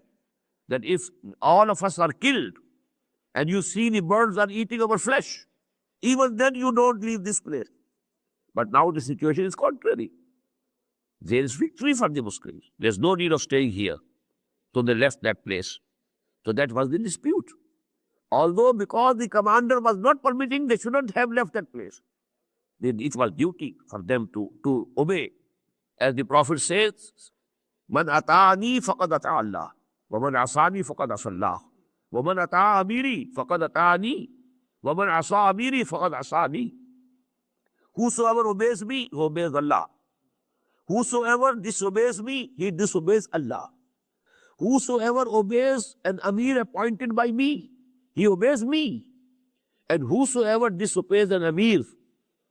that if all of us are killed, and you see the birds are eating our flesh, even then you don't leave this place. But now the situation is contrary. There is victory for the Muslims. There's no need of staying here. So they left that place. So that was the dispute. Although because the commander was not permitting, they shouldn't have left that place. It was duty for them to obey. As the Prophet says, Man ata'ani faqad ata'a Allah, wa man asani faqad asa Allah, wa man ata'a amiri faqad ata'ani, wa man asa amiri faqad asani. Whosoever obeys me, he obeys Allah. Whosoever disobeys me, he disobeys Allah. Whosoever obeys an Amir appointed by me, he obeys me. And whosoever disobeys an Amir,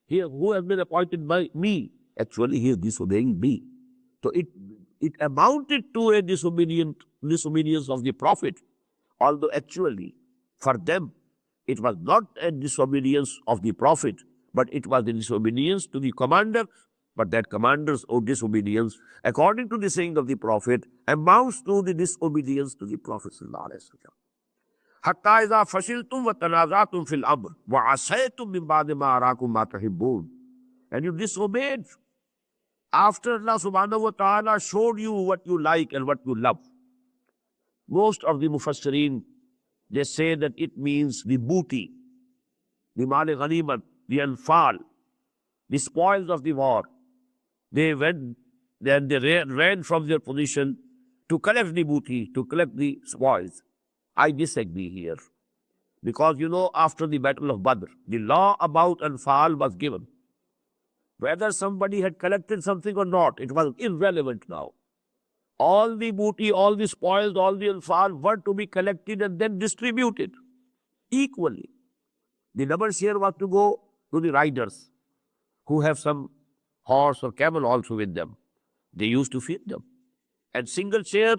who has been appointed by me, actually he is disobeying me. So it amounted to a disobedience of the Prophet, although actually for them it was not a disobedience of the Prophet, but it was a disobedience to the commander. But that commander's disobedience, according to the saying of the Prophet, amounts to the disobedience to the Prophet sallallahu alaihi wasallam. حَتَّى إِذَا فَشِلْتُمْ وَتَنَازَعْتُمْ فِي الْأَمْرِ وَعَصَيْتُمْ مِنْ بَعْدِ مَا أَرَاكُمْ مَا تُحِبُّونَ. And you disobeyed after Allah subhanahu wa ta'ala showed you what you like and what you love. Most of the Mufassirin, they say that it means the booty, the Mali Ghanimat, the Anfal, the spoils of the war. They went, then they ran from their position to collect the booty, to collect the spoils. I disagree here. Because after the battle of Badr, the law about Anfal was given. Whether somebody had collected something or not, it was irrelevant now. All the booty, all the spoils, all the anfal were to be collected and then distributed equally. The double share was to go to the riders who have some horse or camel also with them. They used to feed them. And single share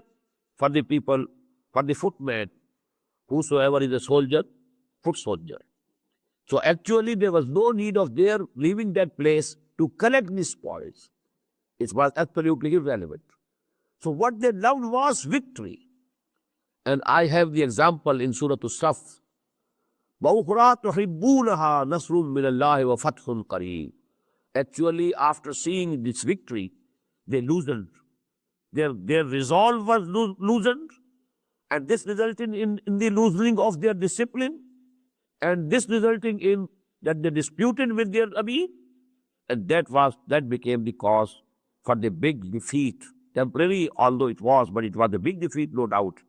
for the people, for the footman, whosoever is a soldier, foot soldier. So actually there was no need of their leaving that place to collect the spoils. It was absolutely irrelevant. So what they loved was victory. And I have the example in Surah As-Saf. وَأُخْرَى تُحِبُّونَهَا نَصْرٌ مِّنَ اللَّهِ وَفَتْحٌ قَرِيبٌ. Actually, after seeing this victory, they loosened. Their resolve was loosened, and this resulted in the loosening of their discipline, and this resulting in that they disputed with their Amir, and that became the cause for the big defeat. Temporary, although it was, but it was a big defeat, no doubt.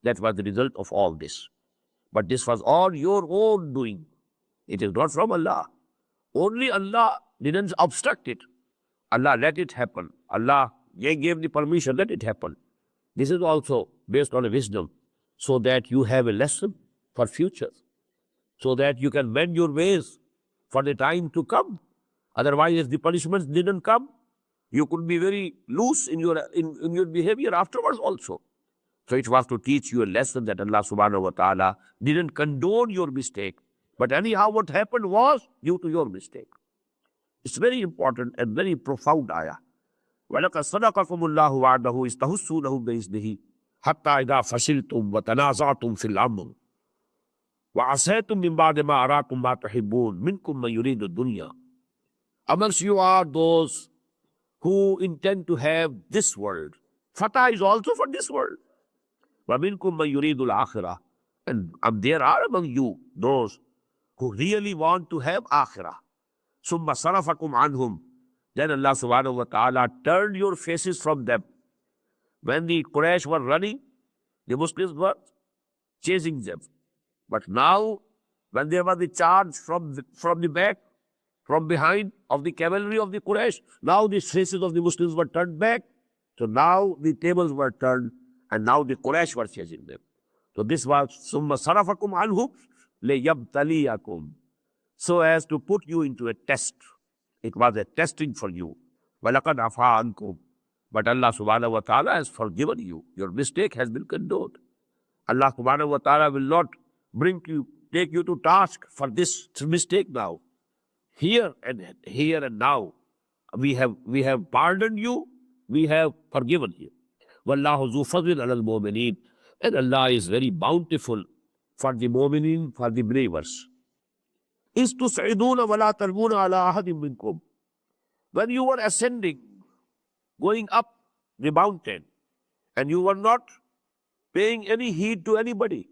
That was the result of all this. But this was all your own doing. It is not from Allah. Only Allah didn't obstruct it. Allah let it happen. Allah gave the permission, let it happen. This is also based on a wisdom, so that you have a lesson for future, so that you can mend your ways for the time to come. Otherwise, if the punishments didn't come, you could be very loose in your behavior afterwards also. So it was to teach you a lesson that Allah subhanahu wa ta'ala didn't condone your mistake. But anyhow, what happened was due to your mistake. It's very important and very profound ayah. وَلَقَدْ صَدَقَكُمُ اللَّهُ وَعْدَهُ إِسْتَحُسُّونَهُ بِإِذْنِهِ حَتَّى إِذَا فَشِلْتُمْ وَتَنَازَعْتُمْ فِي الْأَمْرِ وَعَصَيْتُمْ مِنْ بَعْدِ مَا أَرَاكُمْ مَا تُحِبُّونَ مِنْكُمْ مَنْ يُرِيدُ الدُّنْيَا. Amongst you are those who intend to have this world. Fatah is also for this world. وَمِنْكُمْ مَنْ يُرِيدُ الْآخِرَةِ. And there are among you those who really want to have akhirah. ثُمَّ صَرَفَكُمْ عَنْهُمْ. Then Allah subhanahu wa ta'ala turned your faces from them. When the Quraysh were running, the Muslims were chasing them. But now, when there was the charge from the back, from behind of the cavalry of the Quraysh, now the faces of the Muslims were turned back. So now the tables were turned, and now the Quraysh were chasing them. So this was summa sarafakum anhum liyabtaliyakum, so as to put you into a test. It was a testing for you. وَلَقَدْ عَفَا عَنْكُمْ. But Allah subhanahu wa ta'ala has forgiven you. Your mistake has been condoned. Allah subhanahu wa ta'ala will not take you to task for this mistake now. Here and now, we have pardoned you, we have forgiven you. وَاللَّهُ ذُو فَضْلٍ عَلَى الْمُؤْمِنِينَ. And Allah is very bountiful for the mu'minin, for the believers. إِذْ تُسْعِدُونَ وَلَا تَلْوُونَ عَلَىٰ أَحَدٍ مِّنْكُمْ. When you were ascending, going up the mountain, and you were not paying any heed to anybody.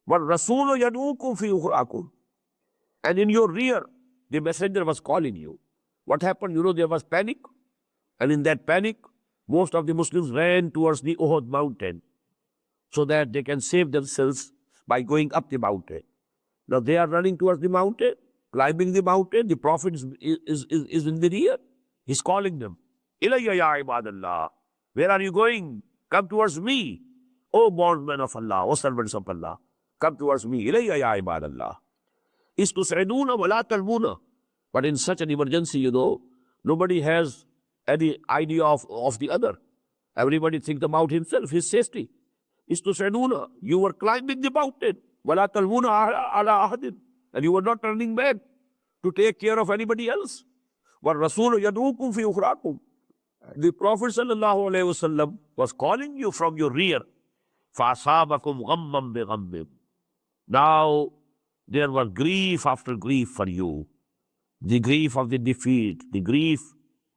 وَالرَّسُولُ يَدْعُوكُمْ فِي أُخْرَاكُمْ. And in your rear, the messenger was calling you. What happened? There was panic. And in that panic, most of the Muslims ran towards the Uhud mountain, so that they can save themselves by going up the mountain. Now they are running towards the mountain, climbing the mountain. The Prophet is in the rear. He's calling them. Ilayya ya ibadallah. Where are you going? Come towards me. O bondmen of Allah, O servants of Allah. Come towards me. Ilayya ya ibadallah. Istus'iduna wa la talmuna. But in such an emergency, nobody has any idea of the other. Everybody thinks about himself, his safety. Istus'iduna. You were climbing the mountain. وَلَا تَلْوُونَ عَلَىٰ أَحَدٍ. And you were not turning back to take care of anybody else. وَالرَّسُولُ يَدْعُوكُمْ فِي أُخْرَاكُمْ. The Prophet sallallahu alayhi wasallam was calling you from your rear. فَأَصَابَكُمْ غَمًّا بِغَمٍّ. Now there was grief after grief for you. The grief of the defeat, the grief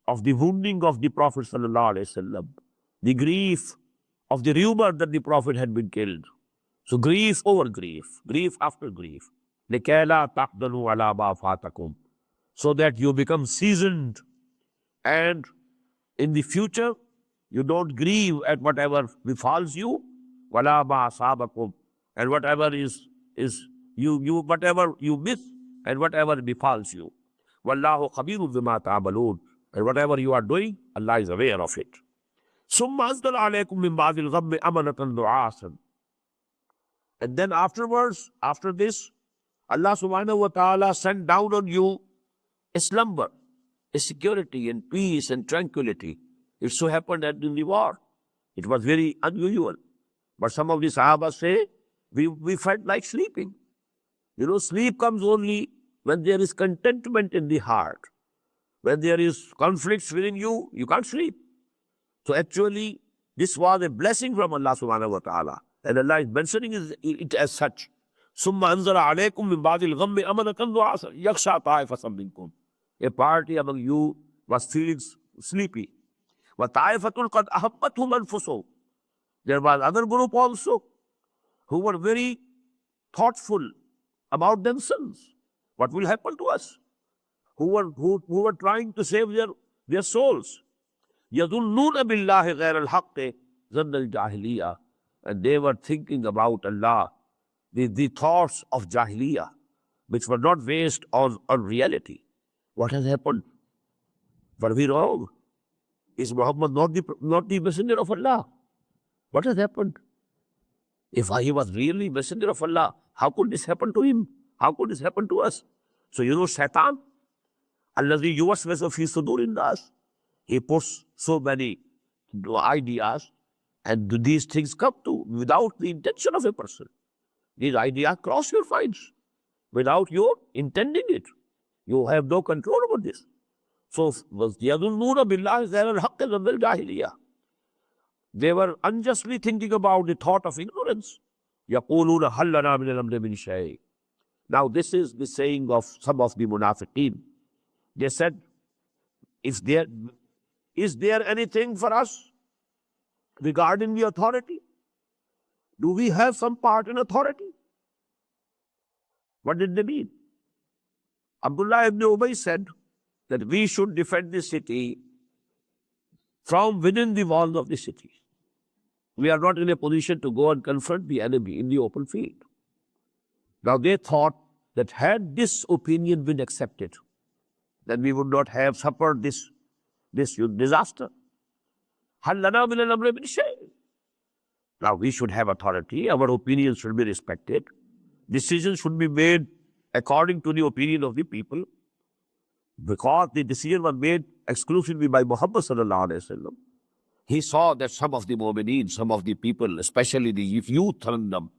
of the wounding of the Prophet sallallahu alayhi wasallam, the grief of the rumor that the Prophet had been killed. So grief over grief, grief after grief. لِكَيْ لَا تَحْزَنُوا عَلَىٰ مَا فَاتَكُمْ. So that you become seasoned, and in the future you don't grieve at whatever befalls you. وَلَا مَا أَصَابَكُمْ. And whatever whatever you miss, and whatever befalls you. Wallahu khabirun bima ta'malun. And whatever you are doing, Allah is aware of it. ثم أنزل عليكم من بعد الغم أمنة نعاسا. And then afterwards, after this, Allah subhanahu wa ta'ala sent down on you a slumber, a security and peace and tranquility. It so happened that in the war, it was very unusual. But some of the Sahaba say, we felt like sleeping. You know, sleep comes only when there is contentment in the heart. When there is conflicts within you, you can't sleep. So actually, this was a blessing from Allah subhanahu wa ta'ala. And Allah is mentioning it as such. ثُمَّ أَنزَلَ عَلَيْكُم مِّن بَعْدِ الْغَمِّ أَمَنَةً نُعَاسًا يَغْشَىٰ طَائِفَةً مِّنكُمْ. A party among you was feeling sleepy. وَطَائِفَةٌ قَدْ أَهَمَّتْهُمْ أَنفُسُهُمْ. There was another group also who were very thoughtful about themselves. What will happen to us? Who were trying to save their souls. يَظُنُّونَ بِاللَّهِ غَيْرَ الْحَقِّ ظَنَّ الْجَاهِلِيَّةِ. And they were thinking about Allah, the thoughts of Jahiliyyah, which were not based on reality. What has happened? Were we wrong? Is Muhammad not the messenger of Allah? What has happened? If he was really messenger of Allah, how could this happen to him? How could this happen to us? So you know Shaitan, الَّذِي يُوَسْوِسُ فِي صُدُورِ النَّاسِ. He puts so many ideas, and these things come to without the intention of a person. These ideas cross your minds without your intending it. You have no control over this. So, يَظُنُّونَ بِاللَّهِ غَيْرَ الْحَقِّ ظَنَّ الْجَاهِلِيَّةِ. They were unjustly thinking about the thought of ignorance. يَقُولُونَ هَلْ لَنَا مِنَ الْأَمْرِ مِنْ شَيْءٍ. Now this is the saying of some of the munafiqeen. They said, is there anything for us regarding the authority? Do we have some part in authority? What did they mean? Abdullah ibn Ubay said that we should defend the city from within the walls of the city. We are not in a position to go and confront the enemy in the open field. Now they thought that had this opinion been accepted, then we would not have suffered this disaster. هَلْ لَنَا مِنَ الْأَمْرِ مِنْ شَيْءٍ. Now we should have authority, our opinions should be respected, decisions should be made according to the opinion of the people, because the decision was made exclusively by Muhammad sallallahu alaihi wasallam. He saw that some of the mu'mineen, some of the people, especially the youth among them,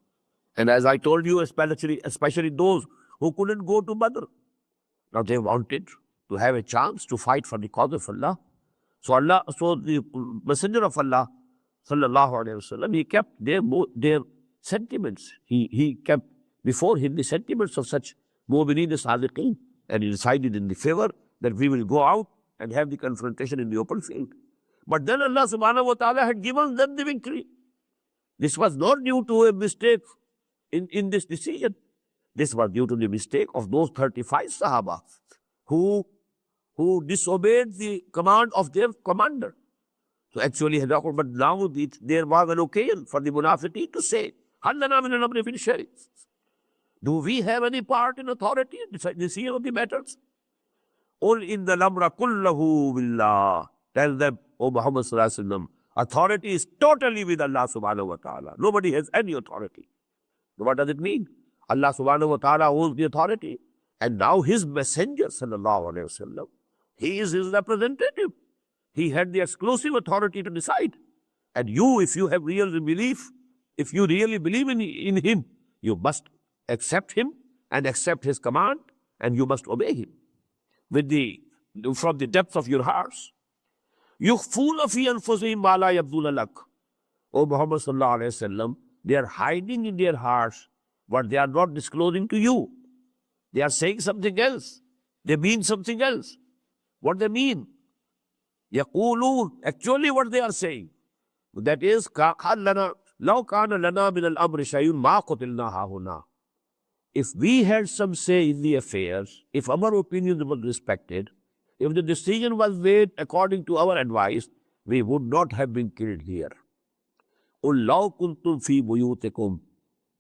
and as I told you, especially those who couldn't go to Badr, now they wanted to have a chance to fight for the cause of Allah. So the Messenger of Allah, sallallahu alaihi wasallam, he kept their sentiments. He kept before him the sentiments of such mu'mineen as-sadiqeen, and he decided in the favor that we will go out and have the confrontation in the open field. But then Allah subhanahu wa ta'ala had given them the victory. This was not due to a mistake in this decision. This was due to the mistake of those 35 Sahaba who disobeyed the command of their commander. So actually, but now there was an occasion for the munafiqeen to say, هَلْ لَنَا مِنَ الْأَمْرِ مِنْ شَيْءٍ. Do we have any part in authority in the decision of the matters? قُلْ إِنَّ الْأَمْرَ كُلَّهُ بِاللَّهِ. Tell them, O Muhammad sallallahu alaihi wasallam, authority is totally with Allah subhanahu wa ta'ala. Nobody has any authority. So what does it mean? Allah subhanahu wa ta'ala owns the authority, and now his messenger sallallahu alaihi wasallam, he is his representative. He had the exclusive authority to decide. And you, if you have real belief, if you really believe in him, you must accept him and accept his command, and you must obey him from the depths of your hearts. يُخْفُونَ فِي أَنفُسِهِمْ مَا لَا يَبْدُونَ لَكَ. O Muhammad sallallahu alaihi wasallam, they are hiding in their hearts what they are not disclosing to you. They are saying something else. They mean something else. What they mean? يَقُولُونَ. Actually what they are saying, that is, لَوْ كَانَ لَنَا مِنَ الْأَمْرِ شَيْءٌ مَا قُتِلْنَا هَاهُنَا. If we had some say in the affairs, if our opinions were respected, if the decision was made according to our advice, we would not have been killed here. قُلْ لَوْ كُنْتُمْ فِي بُيُوتِكُمْ.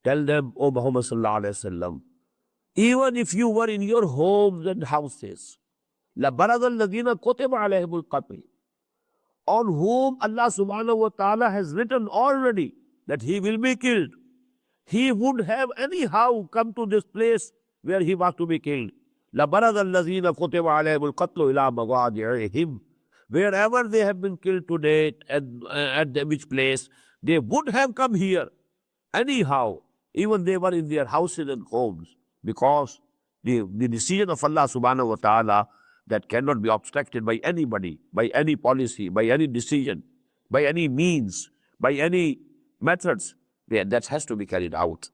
Tell them, O Muhammad sallallahu alaihi wasallam, even if you were in your homes and houses, لَبَرَزَ الَّذِينَ كُتِبَ عَلَيْهِمُ الْقَتْلُ, on whom Allah subhanahu wa ta'ala has written already that he will be killed. He would have anyhow come to this place where he was to be killed. لَبَرَزَ الَّذِينَ كُتِبَ عَلَيْهِمُ الْقَتْلُ إِلَى مَضَاجِعِهِمْ, wherever they have been killed today, at which place, they would have come here anyhow, even they were in their houses and homes, because the decision of Allah subhanahu wa ta'ala that cannot be obstructed by anybody, by any policy, by any decision, by any means, by any methods, that has to be carried out.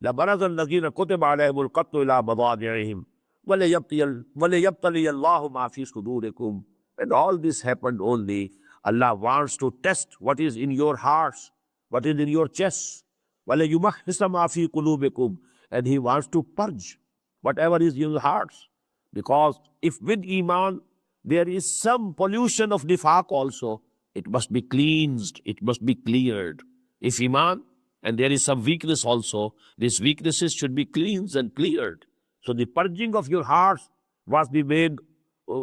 لَبَرَزَ الَّذِينَ كُتِبَ عَلَيْهِمُ الْقَتْلُ إِلَى مَضَاجِعِهِمْ وَلِيَبْتَلِيَ اللَّهُ مَا فِي صُدُورِكُمْ. And all this happened only, Allah wants to test what is in your hearts, what is in your chests. وَلَيُمَحِّصَ مَا فِي قُلُوبِكُمْ, and He wants to purge whatever is in your hearts. Because if with Iman there is some pollution of nifaq also, it must be cleansed, it must be cleared. If Iman and there is some weakness also, these weaknesses should be cleansed and cleared. So the purging of your hearts was the main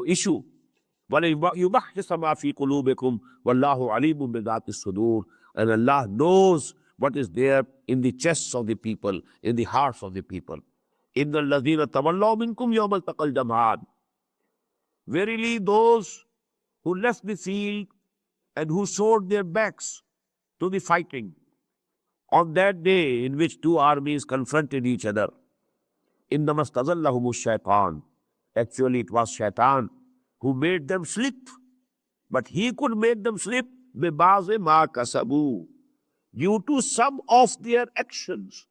issue. وَلَيُمَحِّصَ مَا فِي قُلُوبِكُمْ وَاللَّهُ عَلِيمٌ بِذَاتِ الصُّدُورِ, and Allah knows what is there in the chests of the people, in the hearts of the people. إِنَّ الَّذِينَ تَوَلَّوْا مِنْكُمْ يَوْمَ الْتَقَى الْجَمْعَانِ, verily those who left the field and who showed their backs to the fighting on that day in which two armies confronted each other, إِنَّمَا اسْتَزَلَّهُمُ الشَّيْطَانُ, actually it was Shaitan who made them slip. But he could make them slip بِبَعْضِ مَا كَسَبُوا, due to some of their actions.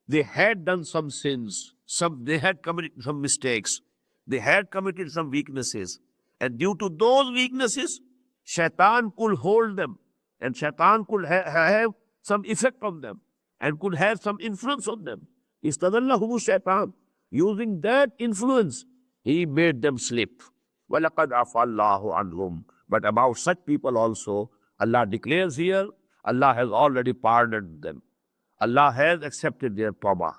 They had done some sins, they had committed some mistakes, they had committed some weaknesses, and due to those weaknesses, Shaitan could hold them, and Shaitan could have some effect on them, and could have some influence on them. Istadallahumu Shaitan, using that influence, he made them slip. وَلَقَدْ عَفَى اللَّهُ عَنْهُمْ, but about such people also, Allah declares here, Allah has already pardoned them. Allah has accepted their tawbah.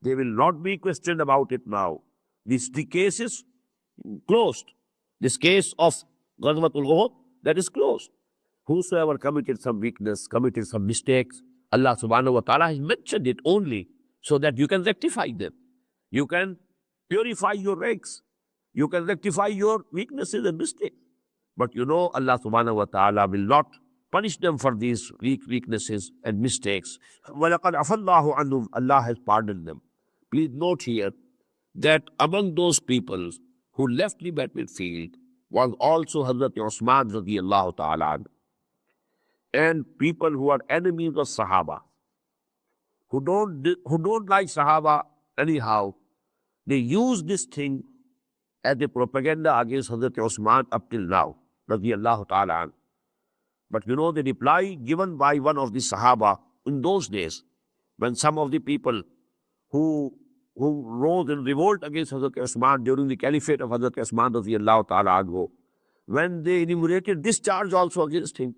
They will not be questioned about it now. The case is closed. This case of Ghazwatul Uhud, that is closed. Whosoever committed some weakness, committed some mistakes, Allah subhanahu wa ta'ala has mentioned it only so that you can rectify them. You can purify your ranks. You can rectify your weaknesses and mistakes. But you know, Allah subhanahu wa ta'ala will not punish them for these weaknesses and mistakes. وَلَقَدْ عَفَى اللَّهُ عَنْهُمْ, Allah has pardoned them. Please note here that among those people who left the battlefield was also Hazrat Usman radiyallahu ta'ala, and people who are enemies of Sahaba, who don't like Sahaba anyhow. They use this thing as a propaganda against Hazrat Usman up till now, radiyallahu ta'ala. But you know the reply given by one of the Sahaba in those days, when some of the people who rose in revolt against Hazrat Usman during the caliphate of Hazrat Usman radiyallahu ta'ala anhu, when they enumerated this charge also against him,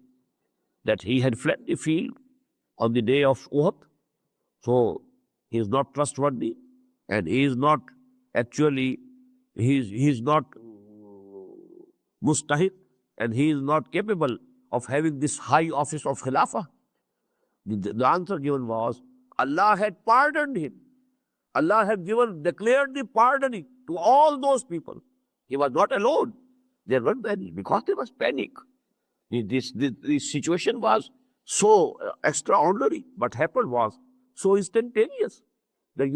that he had fled the field on the day of Uhud, so he is not trustworthy, and he is not actually, he is not mustahiq, and he is not capable of having this high office of Khilafah. The answer given was, Allah had pardoned him. Allah had declared the pardoning to all those people. He was not alone. There was panic, because there was panic. This situation was so extraordinary. What happened was so instantaneous that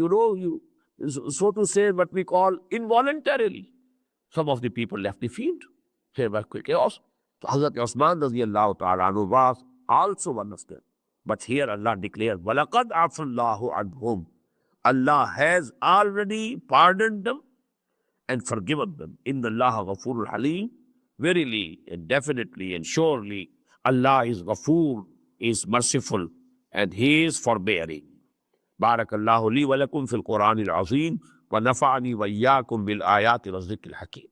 so to say, what we call involuntarily, some of the people left the field. There was chaos. So Hazrat Usman radiyallahu ta'ala anhu was also one of them. But here Allah declared, وَلَقَدْ عَفَى اللَّهُ عَنْهُمْ, Allah has already pardoned them and forgiven them. Inna Allah Ghafurul Halim, verily and definitely and surely Allah is Ghafur, is merciful, and He is forbearing. Barakallahu li wa lakum fil Quran al-Azim wa nafa'ani wa iyyakum bil ayati wa zikr al-hakim.